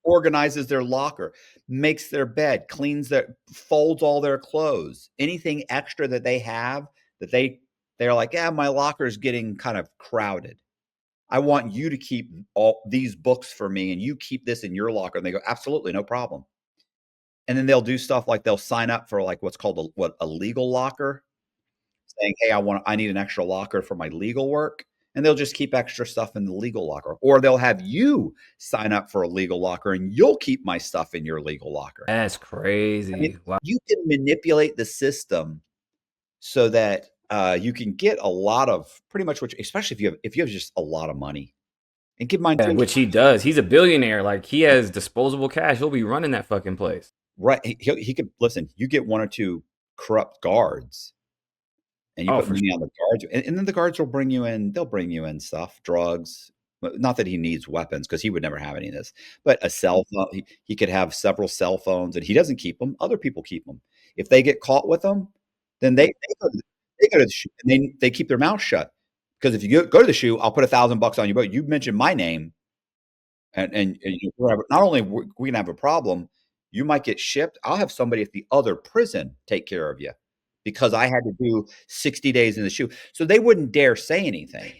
organizes their locker, makes their bed, folds all their clothes, anything extra that they have, that they're like, yeah, my locker is getting kind of crowded. I want you to keep all these books for me, and you keep this in your locker. And they go, absolutely, no problem. And then they'll do stuff like they'll sign up for, like, what's called a legal locker, saying, hey, I need an extra locker for my legal work. And they'll just keep extra stuff in the legal locker. Or they'll have you sign up for a legal locker, and you'll keep my stuff in your legal locker.
That's
I mean,
crazy. Wow.
you can manipulate the system so that you can get a lot of pretty much especially if you have just a lot of money. And keep in mind
Yeah,
too,
which he does. He's a billionaire. Like, he has disposable cash. He'll be running that fucking place.
right? He could listen. You get one or two corrupt guards, and you
Oh,
put
for
money
sure.
on the guards, and then the guards will bring you in. They'll bring you in stuff, drugs. Not that he needs weapons, because he would never have any of this. But a cell phone, he could have several cell phones, and he doesn't keep them. Other people keep them. If they get caught with them, then they go to the shoe, and they keep their mouth shut. Because if you go to the shoe, I'll put $1,000 on your boat. You mentioned my name, and not only we can have a problem, you might get shipped. I'll have somebody at the other prison take care of you, because I had to do 60 days in the shoe. So they wouldn't dare say anything.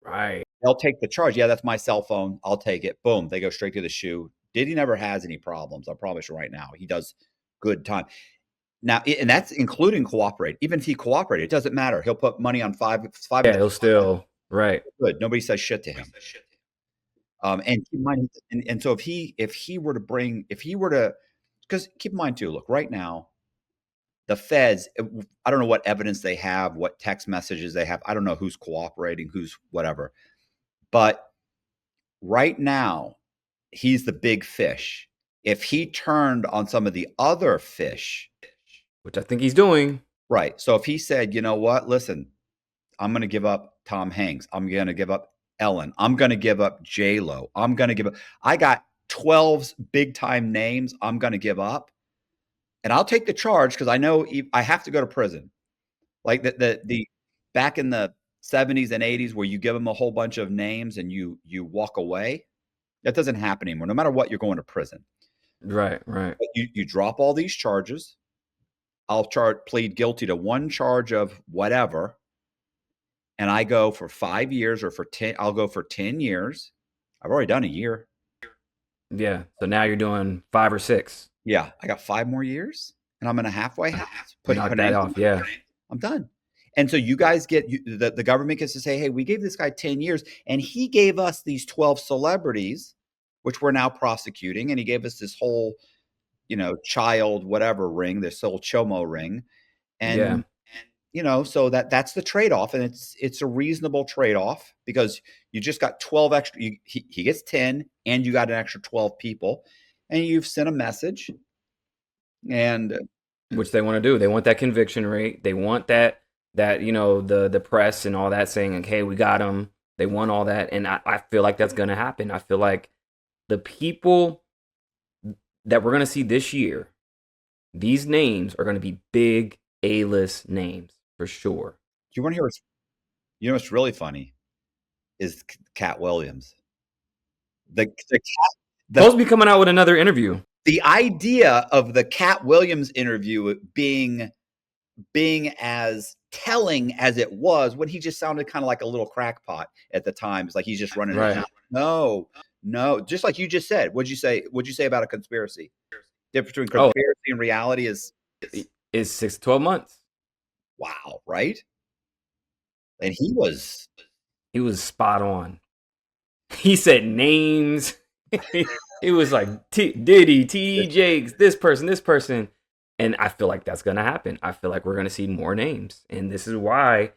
Right.
They'll take the charge. Yeah, that's my cell phone. I'll take it. Boom. They go straight to the shoe. Diddy never has any problems. I promise you right now. He does good time. Now, and that's including cooperate. Even if he cooperated, it doesn't matter. He'll put money on five
Yeah,
minutes.
he'll still. Right.
Good. Nobody says shit to him. And keep in mind, and so if he were to, because keep in mind too, look, right now, the feds, I don't know what evidence they have, what text messages they have. I don't know who's cooperating, who's whatever. But right now, he's the big fish. If he turned on some of the other fish,
Which I think he's doing.
right? So if he said, you know what, listen, I'm going to give up Tom Hanks. I'm going to give up Ellen. I'm going to give up J-Lo. I got 12 big time names I'm going to give up. And I'll take the charge, because I know I have to go to prison. Like the back in the 70s and 80s, where you give them a whole bunch of names and you walk away. That doesn't happen anymore. No matter what, you're going to prison.
Right. Right.
But you drop all these charges. I'll plead guilty to one charge of whatever, and I go for 5 years, or for 10. I'll go for 10 years. I've already done a year.
Yeah. So now you're doing 5 or 6.
Yeah, I got 5 more years, and I'm in a halfway house. Put
Knock
her
that
name,
off. Yeah.
I'm done. And so you guys get the government gets to say, "Hey, we gave this guy 10 years, and he gave us these 12 celebrities, which we're now prosecuting, and he gave us this whole, child whatever ring, this whole chomo ring."
Yeah.
And so that's the trade-off, and it's a reasonable trade-off because you just got 12 extra. He gets 10, and you got an extra 12 people, and you've sent a message, and
Which they want to do. They want that conviction rate. They want that the press and all that saying like, hey, we got them. They want all that, and I feel like that's gonna happen. I feel like the people that we're gonna see this year, these names are gonna be big A-list names for sure.
you want to hear what's really funny is Cat Williams. The
Supposed to be coming out with another interview.
the idea of the Cat Williams interview being as telling as it was, when he just sounded kind of like a little crackpot at the time. It's like he's just running his
Right.
mouth. No, no, just like you just said. What'd you say? What'd you say about a conspiracy? Difference between
Oh,
conspiracy and reality is
it's 6 to 12 months.
wow, right? And
He was spot on. He said names. It was like Diddy, T. Jakes, this person. And I feel like that's going to happen. I feel like we're going to see more names. And this is why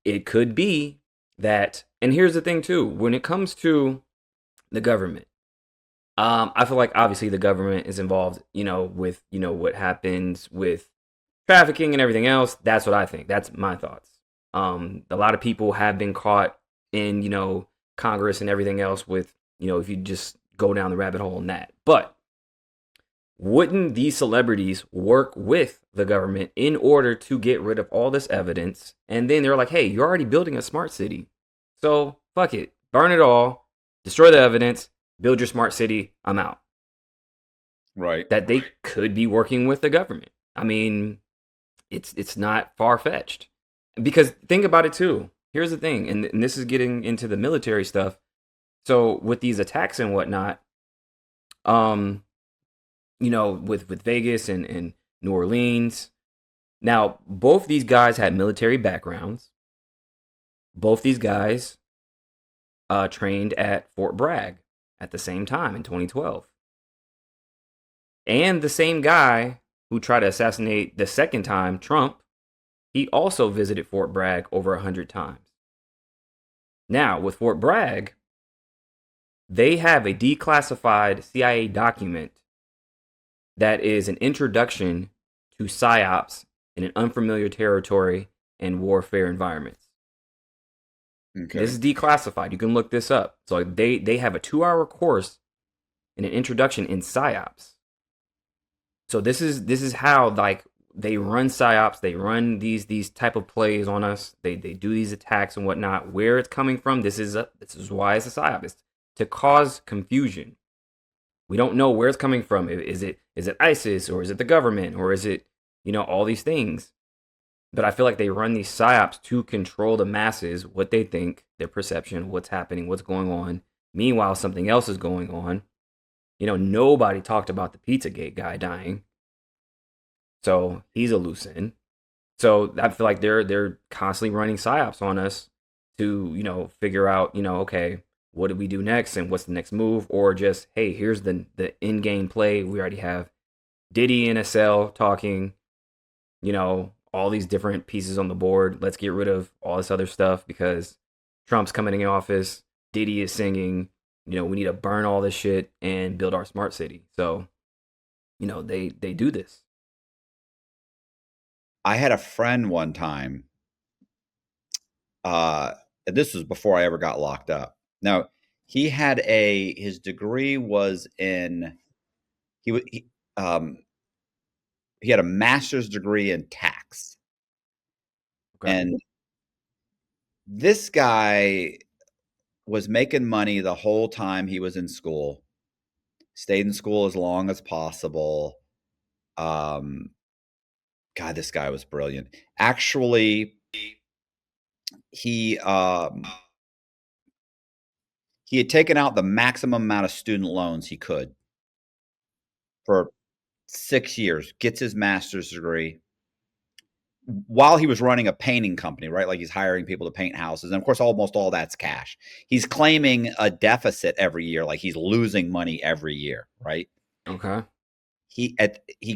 it could be that. And here's the thing, too. When it comes to the government, I feel like obviously the government is involved, with, what happens with trafficking and everything else. That's what I think. That's my thoughts. A lot of people have been caught in, Congress and everything else with, if you just go down the rabbit hole in that. But wouldn't these celebrities work with the government in order to get rid of all this evidence? And then they're like, hey, you're already building a smart city. So fuck it. Burn it all, destroy the evidence, build your smart city. I'm out.
right.
That they could be working with the government. I mean, it's not far fetched. Because think about it too. Here's the thing, and this is getting into the military stuff. So with these attacks and whatnot, um, with Vegas and New Orleans. Now, both these guys had military backgrounds. Both these guys trained at Fort Bragg at the same time in 2012. And the same guy who tried to assassinate the second time, Trump, he also visited Fort Bragg over 100 times. Now, with Fort Bragg, they have a declassified CIA document that is an introduction to psyops in an unfamiliar territory and warfare environments.
Okay.
This is declassified. You can look this up. So they have a 2-hour course in an introduction in psyops. So this is how like they run psyops. They run these type of plays on us. They do these attacks and whatnot. Where it's coming from, this is why it's a psyop. It's to cause confusion. We don't know where it's coming from. Is it ISIS, or is it the government, or is it all these things? But I feel like they run these psyops to control the masses, what they think, their perception, what's happening, what's going on. Meanwhile, something else is going on. Nobody talked about the Pizzagate guy dying, so he's a loose end. So I feel like they're constantly running psyops on us to figure out okay, what do we do next and what's the next move, or just hey, here's the in game play. We already have Diddy in a cell talking, all these different pieces on the board. Let's get rid of all this other stuff because Trump's coming in office. Diddy is singing. We need to burn all this shit and build our smart city. So, they do this.
I had a friend one time. This was before I ever got locked up. Now, his degree was in he he had a master's degree in tax.
Okay.
And this guy was making money the whole time he was in school. Stayed in school as long as possible. God, this guy was brilliant. Actually, he he had taken out the maximum amount of student loans he could for 6 years, gets his master's degree while he was running a painting company, right? Like he's hiring people to paint houses. And of course, almost all that's cash. He's claiming a deficit every year, like he's losing money every year, right?
Okay.
He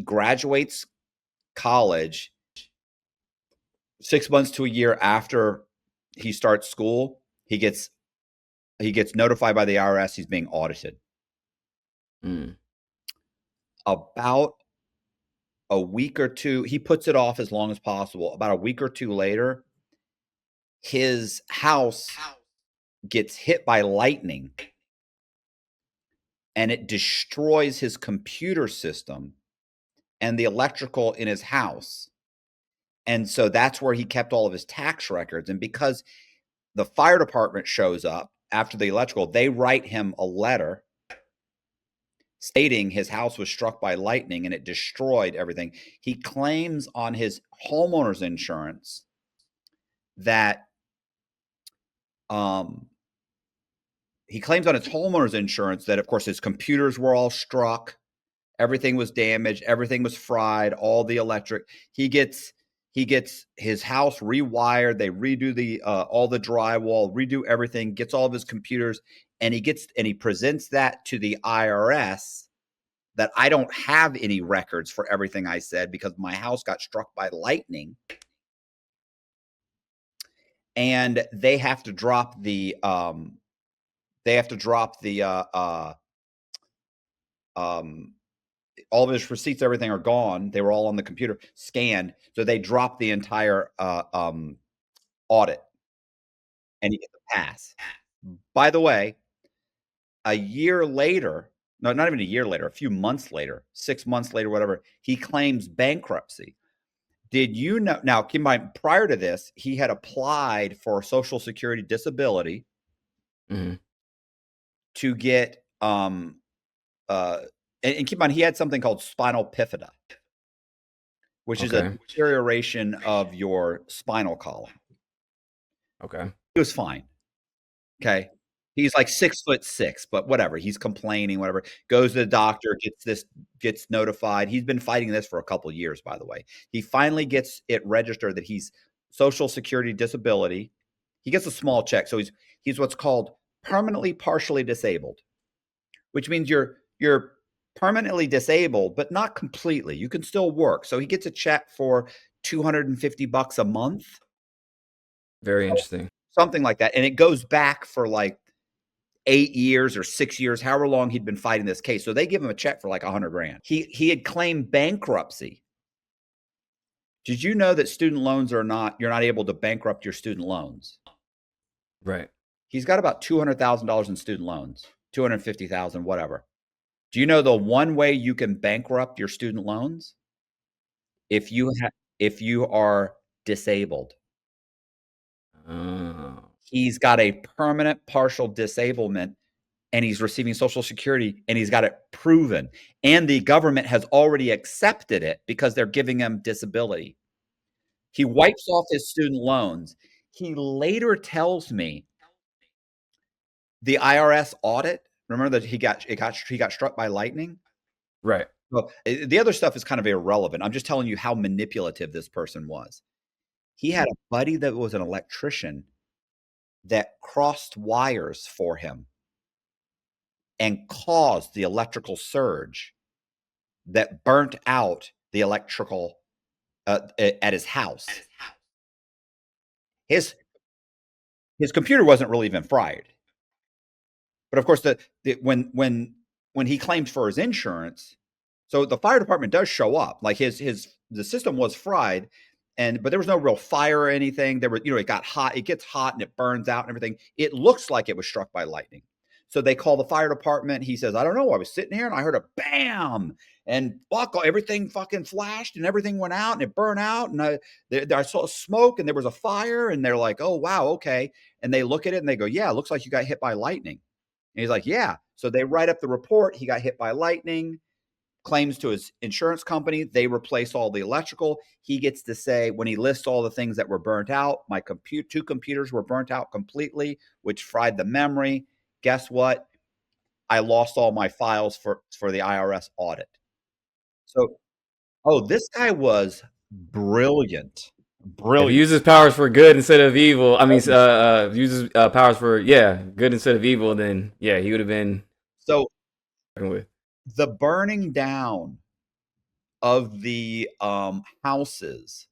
graduates college 6 months to a year after he starts school. He gets notified by the IRS he's being audited.
Mm.
About a week or two, he puts it off as long as possible. About a week or two later, his house gets hit by lightning and it destroys his computer system and the electrical in his house. And so that's where he kept all of his tax records. And because the fire department shows up after the electrical, they write him a letter stating his house was struck by lightning and it destroyed everything. He claims on his homeowner's insurance that of course his computers were all struck, everything was damaged, everything was fried, all the electric. He gets his house rewired, they redo the all the drywall, redo everything, gets all of his computers, and he presents that to the IRS that I don't have any records for everything I said because my house got struck by lightning. And they have to drop the all of his receipts, everything are gone. They were all on the computer scanned. So they drop the entire audit and he gets a pass. By the way, a year later, no, not even a year later, a few months later, 6 months later, whatever, he claims bankruptcy. Did you know? Now, keep in mind, prior to this, he had applied for Social Security disability
Mm-hmm.
to get, and keep in mind, he had something called spinal bifida, which is a
Okay.
deterioration of your spinal column.
Okay.
He was fine. Okay. He's like 6'6", but whatever. He's complaining, whatever. Goes to the doctor, gets notified. He's been fighting this for a couple of years, by the way. He finally gets it registered that he's Social Security disability. He gets a small check. So he's what's called permanently partially disabled, which means you're permanently disabled, but not completely. You can still work. So he gets a check for $250 a month.
Very interesting.
Something like that. And it goes back for like 8 years or 6 years, however long he'd been fighting this case. So they give him a check for like 100 grand. He had claimed bankruptcy. Did you know that student loans you're not able to bankrupt your student loans?
Right.
He's got about $200,000 in student loans, 250,000, whatever. Do you know the one way you can bankrupt your student loans? If you are disabled.
Oh.
He's got a permanent partial disablement and he's receiving Social Security and he's got it proven. And the government has already accepted it because they're giving him disability. He wipes off his student loans. He later tells me the IRS audit, remember that he got struck by lightning?
Right.
Well, the other stuff is kind of irrelevant. I'm just telling you how manipulative this person was. He had a buddy that was an electrician that crossed wires for him and caused the electrical surge that burnt out the electrical at his house. His computer wasn't really even fried, but of course, when he claimed for his insurance, so the fire department does show up. Like the system was fried, but there was no real fire or anything. There was, it got hot. It gets hot and it burns out and everything. It looks like it was struck by lightning. So they call the fire department. He says, I don't know. I was sitting here and I heard a bam and everything fucking flashed and everything went out and it burned out. And I saw smoke and there was a fire and they're like, oh, wow. Okay. And they look at it and they go, yeah, it looks like you got hit by lightning. And he's like, yeah. So they write up the report. He got hit by lightning, claims to his insurance company. They replace all the electrical. He gets to say, when he lists all the things that were burnt out, my two computers were burnt out completely, which fried the memory. Guess what? I lost all my files for the IRS audit. So, this guy was brilliant.
If he
Brilliant.
uses powers for good instead of evil, I mean,
Oh,
uses powers for good instead of evil, then yeah, he would have been
so
with.
the burning down of the houses,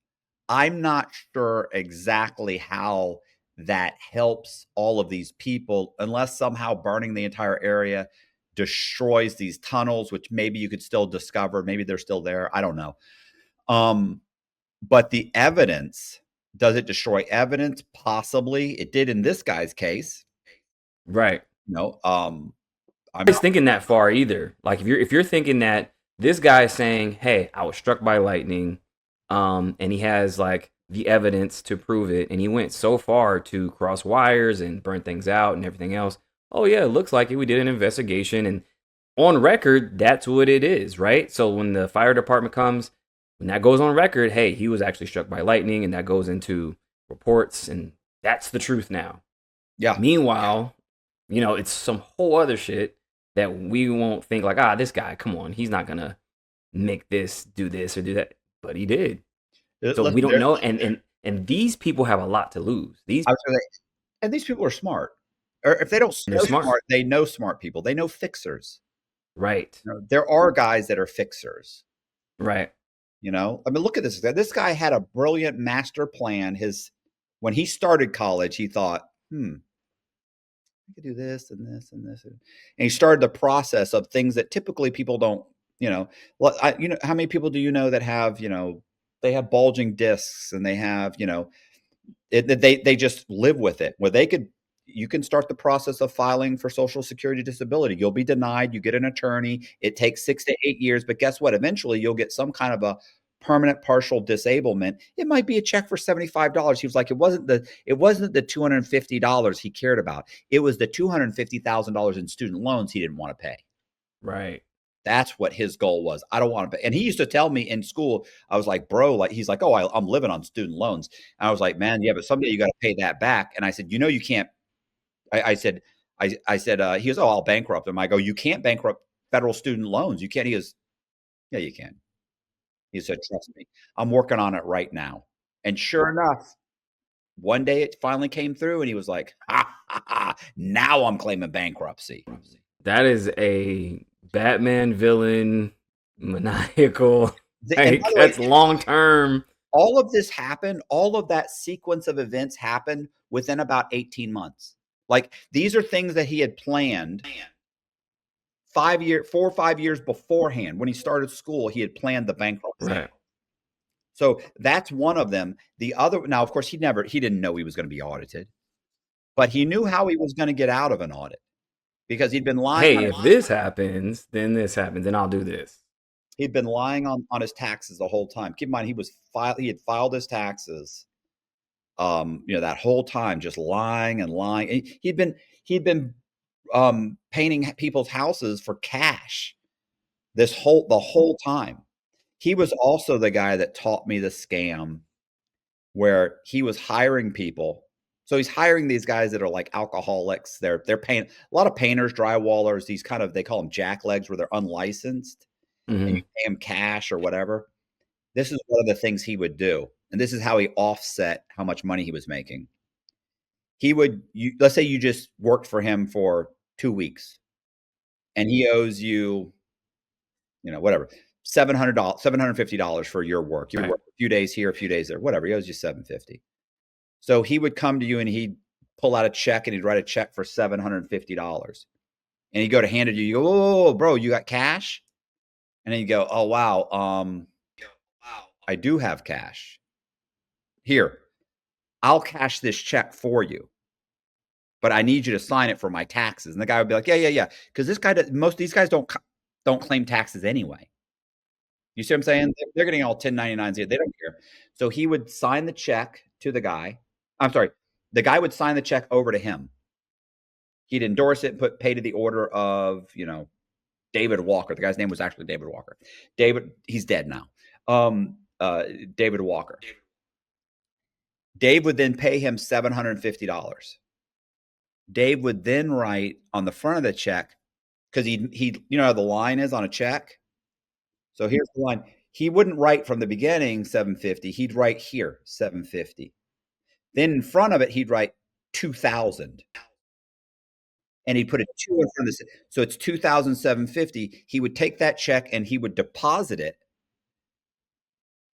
I'm not sure exactly how that helps all of these people, unless somehow burning the entire area destroys these tunnels, which maybe you could still discover. Maybe they're still there. I don't know. But the evidence, does it destroy evidence? Possibly. It did in this guy's case.
Right.
No, I'm
Nobody's thinking that far either. Like if you're thinking that this guy is saying, "Hey, I was struck by lightning," and he has like the evidence to prove it, and he went so far to cross wires and burn things out and everything else. Oh yeah, it looks like it. We did an investigation, and on record, that's what it is, right? So when the fire department comes, when that goes on record, hey, he was actually struck by lightning, and that goes into reports, and that's the truth now.
yeah.
Meanwhile, it's some whole other shit that we won't think like, this guy, come on, he's not gonna make this, do this, or do that, but he did. So we
Listen,
don't know, and these people have a lot to lose. These
I was gonna say, and these people are smart. Or if they don't
they're
know
smart,
smart, they know smart people. They know fixers.
right?
There are guys that are fixers.
Right.
I mean, look at this guy. This guy had a brilliant master plan. When he started college, he thought, I could do this and this and this, and he started the process of things that typically people don't. Well, how many people do you know that have, they have bulging discs and they have, they just live with it. Where you can start the process of filing for Social Security disability. You'll be denied. You get an attorney. It takes 6 to 8 years, but guess what? Eventually, you'll get some kind of a permanent partial disablement. It might be a check for $75. He was like, it wasn't the $250 he cared about. It was the $250,000 in student loans he didn't want to pay.
Right.
That's what his goal was. I don't want to pay. And he used to tell me in school, I was like, bro, like, he's like, oh, I'm living on student loans. And I was like, man, yeah, but someday you got to pay that back. And I said, you can't. I said, he goes, oh, I'll bankrupt him. I go, you can't bankrupt federal student loans. You can't. He goes, yeah, you can. He said, trust me, I'm working on it right now. And sure enough, one day it finally came through and he was like, ha, ha, ha, now I'm claiming bankruptcy.
That is a Batman villain, maniacal.
And by the way,
That's long term.
all of this happened, all of that sequence of events happened within about 18 months. Like, these are things that he had planned 4 or 5 years beforehand. When he started school, he had planned the bankruptcy.
Right.
So that's one of them. The other, now, of course, he didn't know he was going to be audited, but he knew how he was going to get out of an audit because he'd been lying.
Hey, if this happens, then this happens, then I'll do this.
He'd been lying on his taxes the whole time. Keep in mind, he had filed his taxes, that whole time, just lying and lying. He'd been painting people's houses for cash the whole time. He was also the guy that taught me the scam where he was hiring people. So he's hiring these guys that are like alcoholics. They're paying a lot of painters, drywallers, they call them jacklegs where they're unlicensed. And you pay him cash or whatever. This is one of the things he would do. And this is how he offset how much money he was making. Let's say you just worked for him for 2 weeks and he owes you, whatever, $750 for your work. You work a few days here, a few days there, whatever. He owes you $750. So he would come to you and he'd pull out a check and he'd write a check for $750. And he'd go to hand it to you. You go, whoa, bro, you got cash? And then you go, oh, wow, I do have cash. Here, I'll cash this check for you, but I need you to sign it for my taxes. And the guy would be like, yeah. Because most of these guys don't claim taxes anyway. You see what I'm saying? They're getting all 1099s here. They don't care. So he would sign the check to the guy. I'm sorry. The guy would sign the check over to him. He'd endorse it and pay to the order of, David Walker. The guy's name was actually David Walker. He's dead now. David Walker. Dave would then pay him $750. Dave would then write on the front of the check, because he how the line is on a check. So here's the line. He wouldn't write from the beginning 750. He'd write here 750. Then in front of it, he'd write 2000. And he'd put a 2 in front of this. So it's 2,750. He would take that check and he would deposit it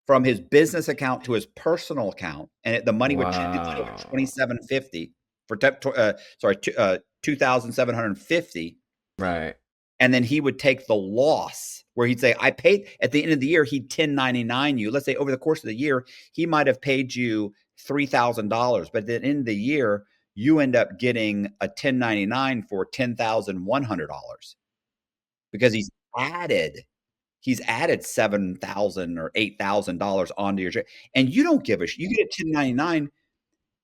from his business account to his personal account, and the money would change to
Wow.
2,750 for 2,750,
Right.
and then he would take the loss where he'd say, I paid at the end of the year, he'd 1099 you. Let's say over the course of the year, he might have paid you $3,000, but at the end of the year, you end up getting a 1099 for $10,100 because he's added $7,000 or $8,000 onto your check, and you don't give a shit. You get a 1099,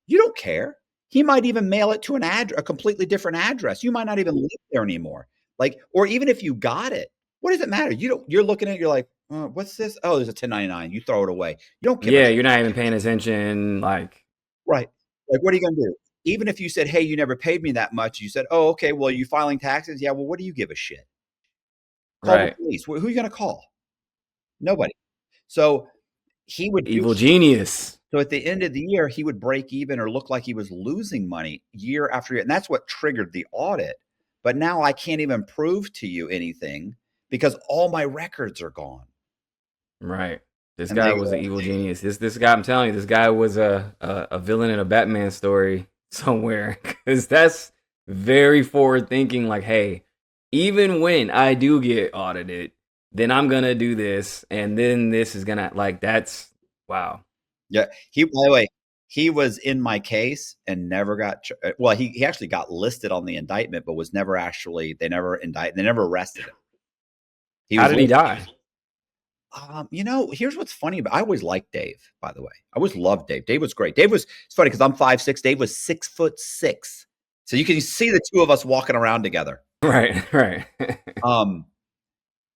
you don't care. He might even mail it to a completely different address. You might not even live there anymore. Like, or even if you got it, what does it matter? You're looking at it, you're like, what's this? Oh, there's a 1099. You throw it away. You don't give a
Yeah,
shit.
you're not even paying attention. Like,
Right. Like, what are you gonna do? Even if you said, hey, you never paid me that much, you said, oh, okay, well, you filing taxes? Yeah, well, what do you give a shit? Call the
right.
police. Who are you gonna call? Nobody. So he would do
Evil genius.
so at the end of the year, he would break even or look like he was losing money year after year. And that's what triggered the audit. But now I can't even prove to you anything because all my records are gone.
Right. This
And
guy
they
was an
go,
evil genius. This guy, I'm telling you, this guy was a villain in a Batman story somewhere. Because that's very forward thinking. Like, hey, even when I do get audited, then I'm gonna do this, and then this is gonna like that's wow.
yeah. By the way, he was in my case and never got, well, he actually got listed on the indictment, but was never actually, they never arrested him. He
How
was
did he die?
here's what's funny about I always liked Dave, by the way. I always loved Dave. Dave was great. It's funny because I'm 5'6". Dave was 6'6". So you can see the two of us walking around together.
Right, right.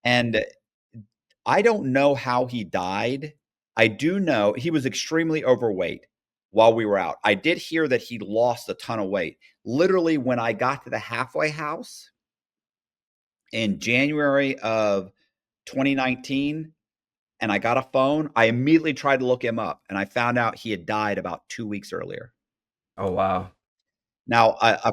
And I don't know how he died. I do know he was extremely overweight while we were out. I did hear that he lost a ton of weight. Literally, when I got to the halfway house in January of 2019, and I got a phone, I immediately tried to look him up, and I found out he had died about 2 weeks earlier.
Oh wow.
Now, a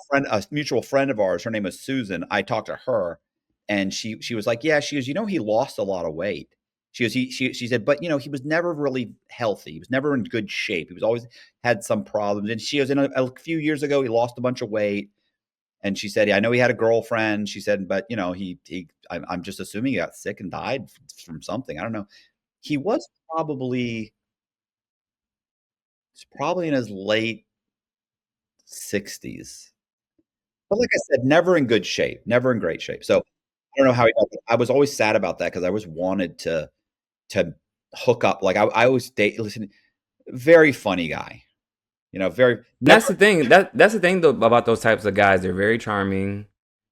mutual friend of ours, her name is Susan. I talked to her, and she was like, "Yeah," she goes, he lost a lot of weight." She goes, she said, "But he was never really healthy. He was never in good shape. He was always had some problems." And she goes, "In a few years ago, he lost a bunch of weight." And she said, "I know he had a girlfriend." She said, "But I'm just assuming he got sick and died from something. I don't know." He was probably in his late 60s. But like I said, never in good shape, never in great shape. So I don't know how he does it. I was always sad about that because I always wanted to hook up. Like I always listen, very funny guy. Very never.
That's the thing. That's the thing though about those types of guys. They're very charming.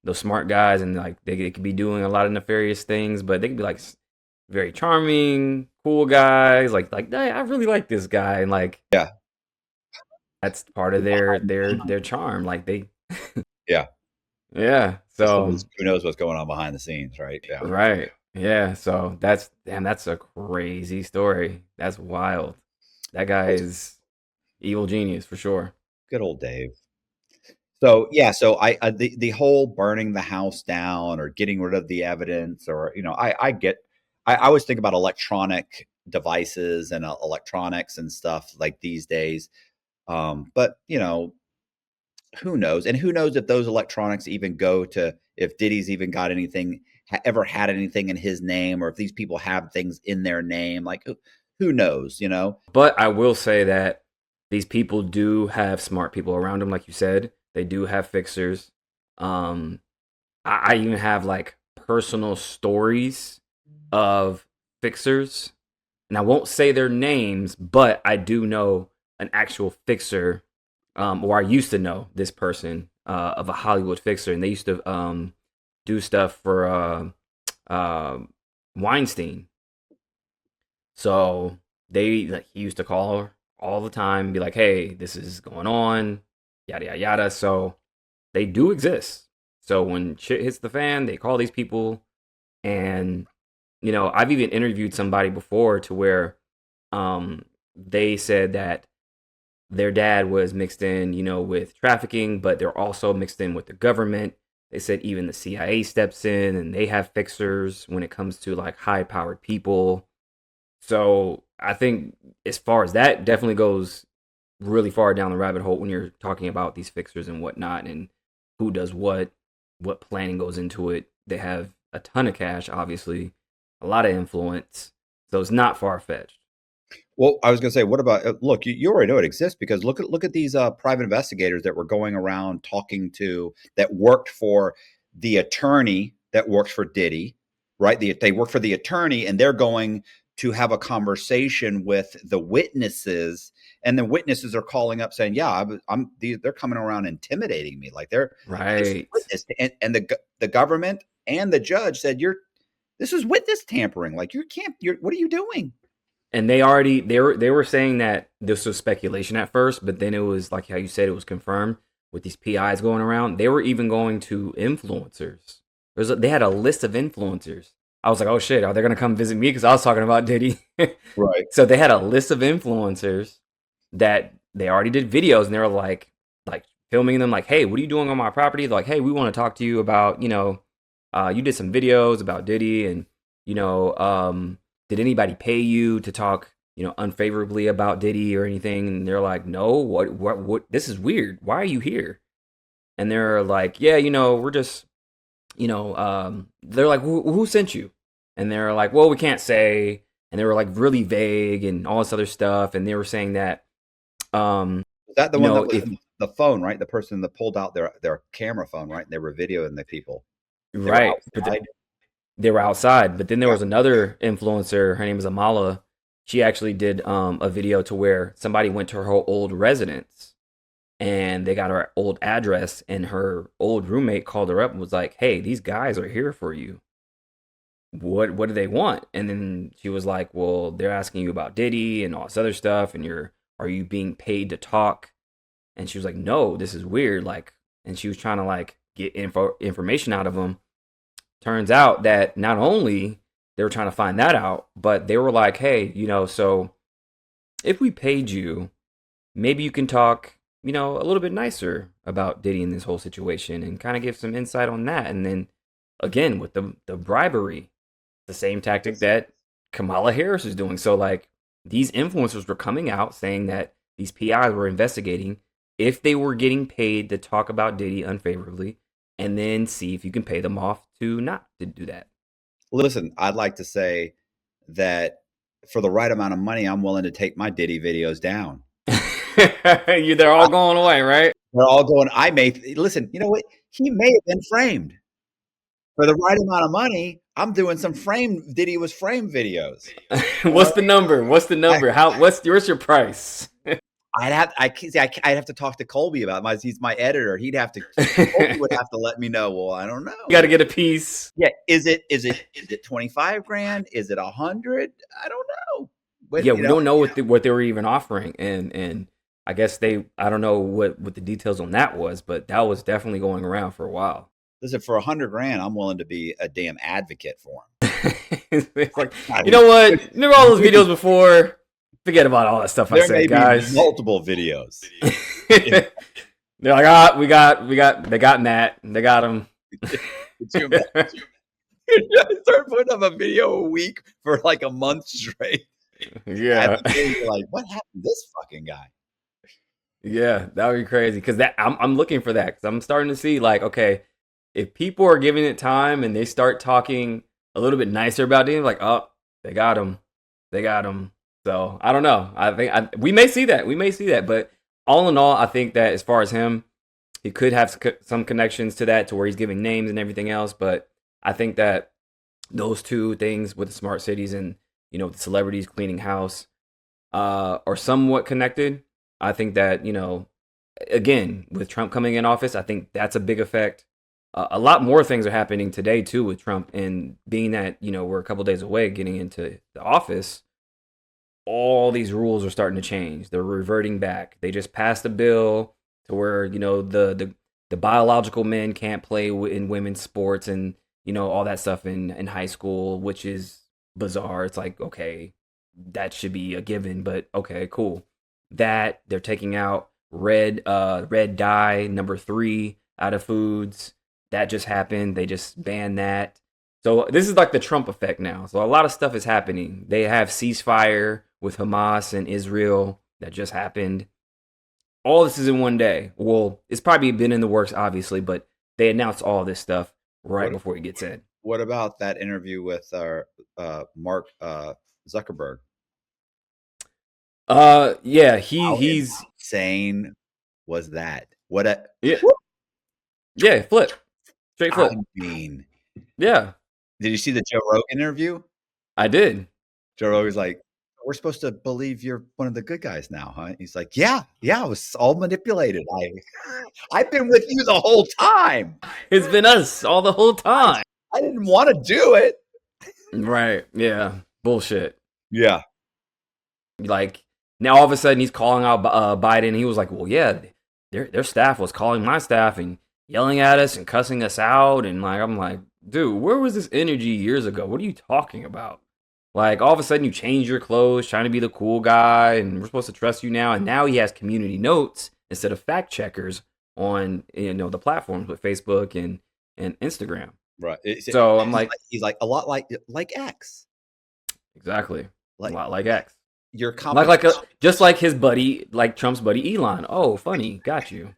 Those smart guys, and like they could be doing a lot of nefarious things, but they could be like very charming, cool guys. Like hey, I really like this guy, and like
Yeah.
that's part of their charm. Like they,
Yeah.
yeah. So
Who knows what's going on behind the scenes, right? Yeah.
right, yeah. So that's a crazy story. That's wild. That guy is evil genius for sure.
Good old Dave. So yeah, so the whole burning the house down or getting rid of the evidence, or I always think about electronic devices and electronics and stuff like these days. But who knows? And who knows if those electronics even go to, if Diddy's even got anything, ever had anything in his name, or if these people have things in their name. Like, who knows?
But I will say that these people do have smart people around them, like you said. They do have fixers. Um, I even have like personal stories of fixers, and I won't say their names, but I do know an actual fixer, or I used to know this person of a Hollywood fixer, and they used to do stuff for Weinstein. So he used to call her all the time, be like, "Hey, this is going on, yada yada yada." So they do exist. So when shit hits the fan, they call these people, and I've even interviewed somebody before to where they said that their dad was mixed in, with trafficking, but they're also mixed in with the government. They said even the CIA steps in and they have fixers when it comes to like high powered people. So I think as far as that definitely goes really far down the rabbit hole when you're talking about these fixers and whatnot and who does what planning goes into it. They have a ton of cash, obviously, a lot of influence. So it's not far fetched.
Well, I was going to say, what about look? You already know it exists because look at these private investigators that were going around talking to that worked for the attorney that works for Diddy, right? They work for the attorney, and they're going to have a conversation with the witnesses, and the witnesses are calling up saying, "Yeah, they're coming around intimidating me, like this is
Right.
witness," and the government and the judge said, this is witness tampering. Like what are you doing?"
And they were saying that this was speculation at first, but then it was like how you said it was confirmed with these PIs going around. They were even going to influencers. They had a list of influencers. I was like, oh shit, are they gonna come visit me? Because I was talking about Diddy.
Right.
So they had a list of influencers that they already did videos, and they were like filming them, like, hey, what are you doing on my property? They're like, hey, we want to talk to you about, you did some videos about Diddy, and you know, did anybody pay you to talk, unfavorably about Diddy or anything? And they're like, no, what? This is weird. Why are you here? And they're like, yeah, we're just, they're like, who sent you? And they're like, well, we can't say. And they were like really vague and all this other stuff. And they were saying that,
Was that the one that was
if
the phone, right? The person that pulled out their camera phone, right? And they were videoing the people. They were
right, but
outside.
they were outside. But then there
Yeah.
was another influencer. Her name is Amala. She actually did a video to where somebody went to her old residence and they got her old address, and her old roommate called her up and was like, hey, these guys are here for you. What do they want? And then she was like, well, they're asking you about Diddy and all this other stuff, and are you being paid to talk? And she was like, no, this is weird. Like, and she was trying to like get information out of them. Turns out that not only they were trying to find that out, but they were like, hey, so if we paid you, maybe you can talk, a little bit nicer about Diddy in this whole situation and kind of give some insight on that. And then again, with the bribery, the same tactic that Kamala Harris is doing. So like these influencers were coming out saying that these PIs were investigating if they were getting paid to talk about Diddy unfavorably, and then see if you can pay them off to not to do that.
Listen, I'd like to say that for the right amount of money, I'm willing to take my Diddy videos down.
They're all going away, right?
They're all going. I may listen. You know what? He may have been framed for the right amount of money. I'm doing some Diddy was framed videos.
What's the number? What's the number? What's your price?
I'd have to talk to Colby about it. He's my editor. Colby would have to let me know. Well, I don't know.
You got to get a piece.
Yeah. Is it 25 grand? Is it 100? I don't know. But,
yeah, we don't know what they were even offering. And I guess I don't know what the details on that was, but that was definitely going around for a while.
Listen, for 100 grand, I'm willing to be a damn advocate for him.
It's like, you know what? Remember all those videos before? Forget about all that stuff I said, guys.
Multiple videos.
They're like, we got Matt. They got him.
Start putting up a video a week for like a month straight.
Yeah.
You're like, what happened to this fucking guy?
Yeah, that would be crazy. Because I'm looking for that. Because I'm starting to see like, okay, if people are giving it time and they start talking a little bit nicer about him, like, oh, they got him. So I don't know. I think we may see that. But all in all, I think that as far as him, he could have some connections to that, to where he's giving names and everything else. But I think that those two things with the smart cities and the celebrities cleaning house are somewhat connected. I think that again, with Trump coming in office, I think that's a big effect. A lot more things are happening today too with Trump, and being that we're a couple days away getting into the office, all these rules are starting to change. They're reverting back. They just passed a bill to where the biological men can't play in women's sports and all that stuff in high school, which is bizarre. It's like, okay, that should be a given, but okay, cool. That they're taking out red dye number 3 out of foods. That just happened. They just banned that. So this is like the Trump effect now. So a lot of stuff is happening. They have ceasefire with Hamas and Israel that just happened. All this is in one day. Well, it's probably been in the works, obviously, but they announced all this stuff right before it gets in.
What about that interview with our Mark Zuckerberg?
Yeah,
How
he's
insane was that? What a
yeah, flip. Straight
I
flip.
mean,
Yeah,
did you see the Joe Rogan interview?
I did.
Joe Rogan's like, we're supposed to believe you're one of the good guys now, huh? He's like, yeah, it was all manipulated. I've been with you the whole time.
It's been us all the whole time.
I didn't want to do it.
Right. Yeah. Bullshit.
Yeah.
Like now all of a sudden he's calling out Biden. He was like, well, yeah, their staff was calling my staff and yelling at us and cussing us out. And like, I'm like, dude, where was this energy years ago? What are you talking about? Like all of a sudden you change your clothes, trying to be the cool guy, and we're supposed to trust you now. And now he has community notes instead of fact checkers on the platforms with Facebook and Instagram.
Right.
So I'm like,
he's like a lot like X.
Exactly.
Like,
a lot like X.
Your
just like his buddy, like Trump's buddy Elon. Oh, funny, got you.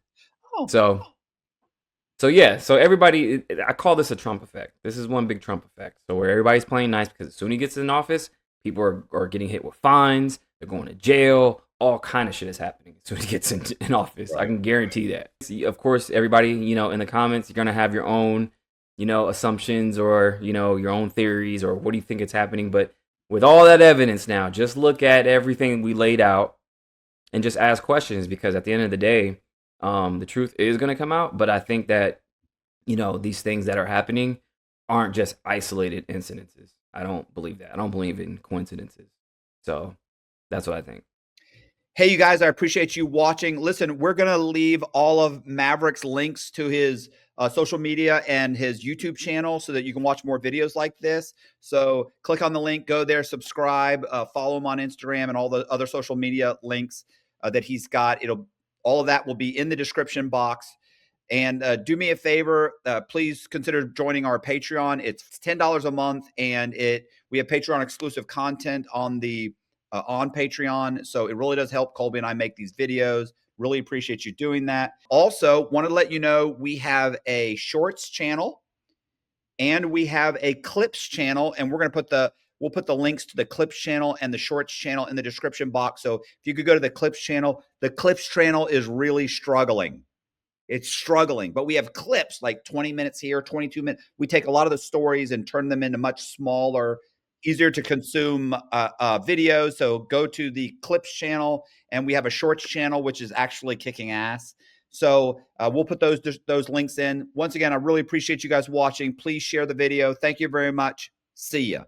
Oh.
So yeah, so everybody, I call this a Trump effect. This is one big Trump effect. So where everybody's playing nice because as soon as he gets in office, people are getting hit with fines. They're going to jail. All kind of shit is happening as soon as he gets in office. Right. I can guarantee that. See, of course, everybody, in the comments, you're gonna have your own, assumptions or your own theories or what do you think is happening. But with all that evidence now, just look at everything we laid out and just ask questions because at the end of the day, the truth is going to come out. But I think that, these things that are happening aren't just isolated incidences. I don't believe that. I don't believe in coincidences. So that's what I think.
Hey, you guys, I appreciate you watching. Listen, we're going to leave all of Maverick's links to his social media and his YouTube channel so that you can watch more videos like this. So click on the link, go there, subscribe, follow him on Instagram and all the other social media links that he's got. All of that will be in the description box. And do me a favor, please consider joining our Patreon. It's $10 a month, and we have Patreon exclusive content on Patreon. So it really does help Colby and I make these videos. Really appreciate you doing that. Also, wanted to let you know we have a shorts channel and we have a clips channel, and we'll put the links to the clips channel and the shorts channel in the description box. So if you could go to the clips channel is really struggling. It's struggling, but we have clips like 20 minutes here, 22 minutes. We take a lot of the stories and turn them into much smaller, easier to consume videos. So go to the clips channel, and we have a shorts channel, which is actually kicking ass. So we'll put those links in. Once again, I really appreciate you guys watching. Please share the video. Thank you very much. See ya.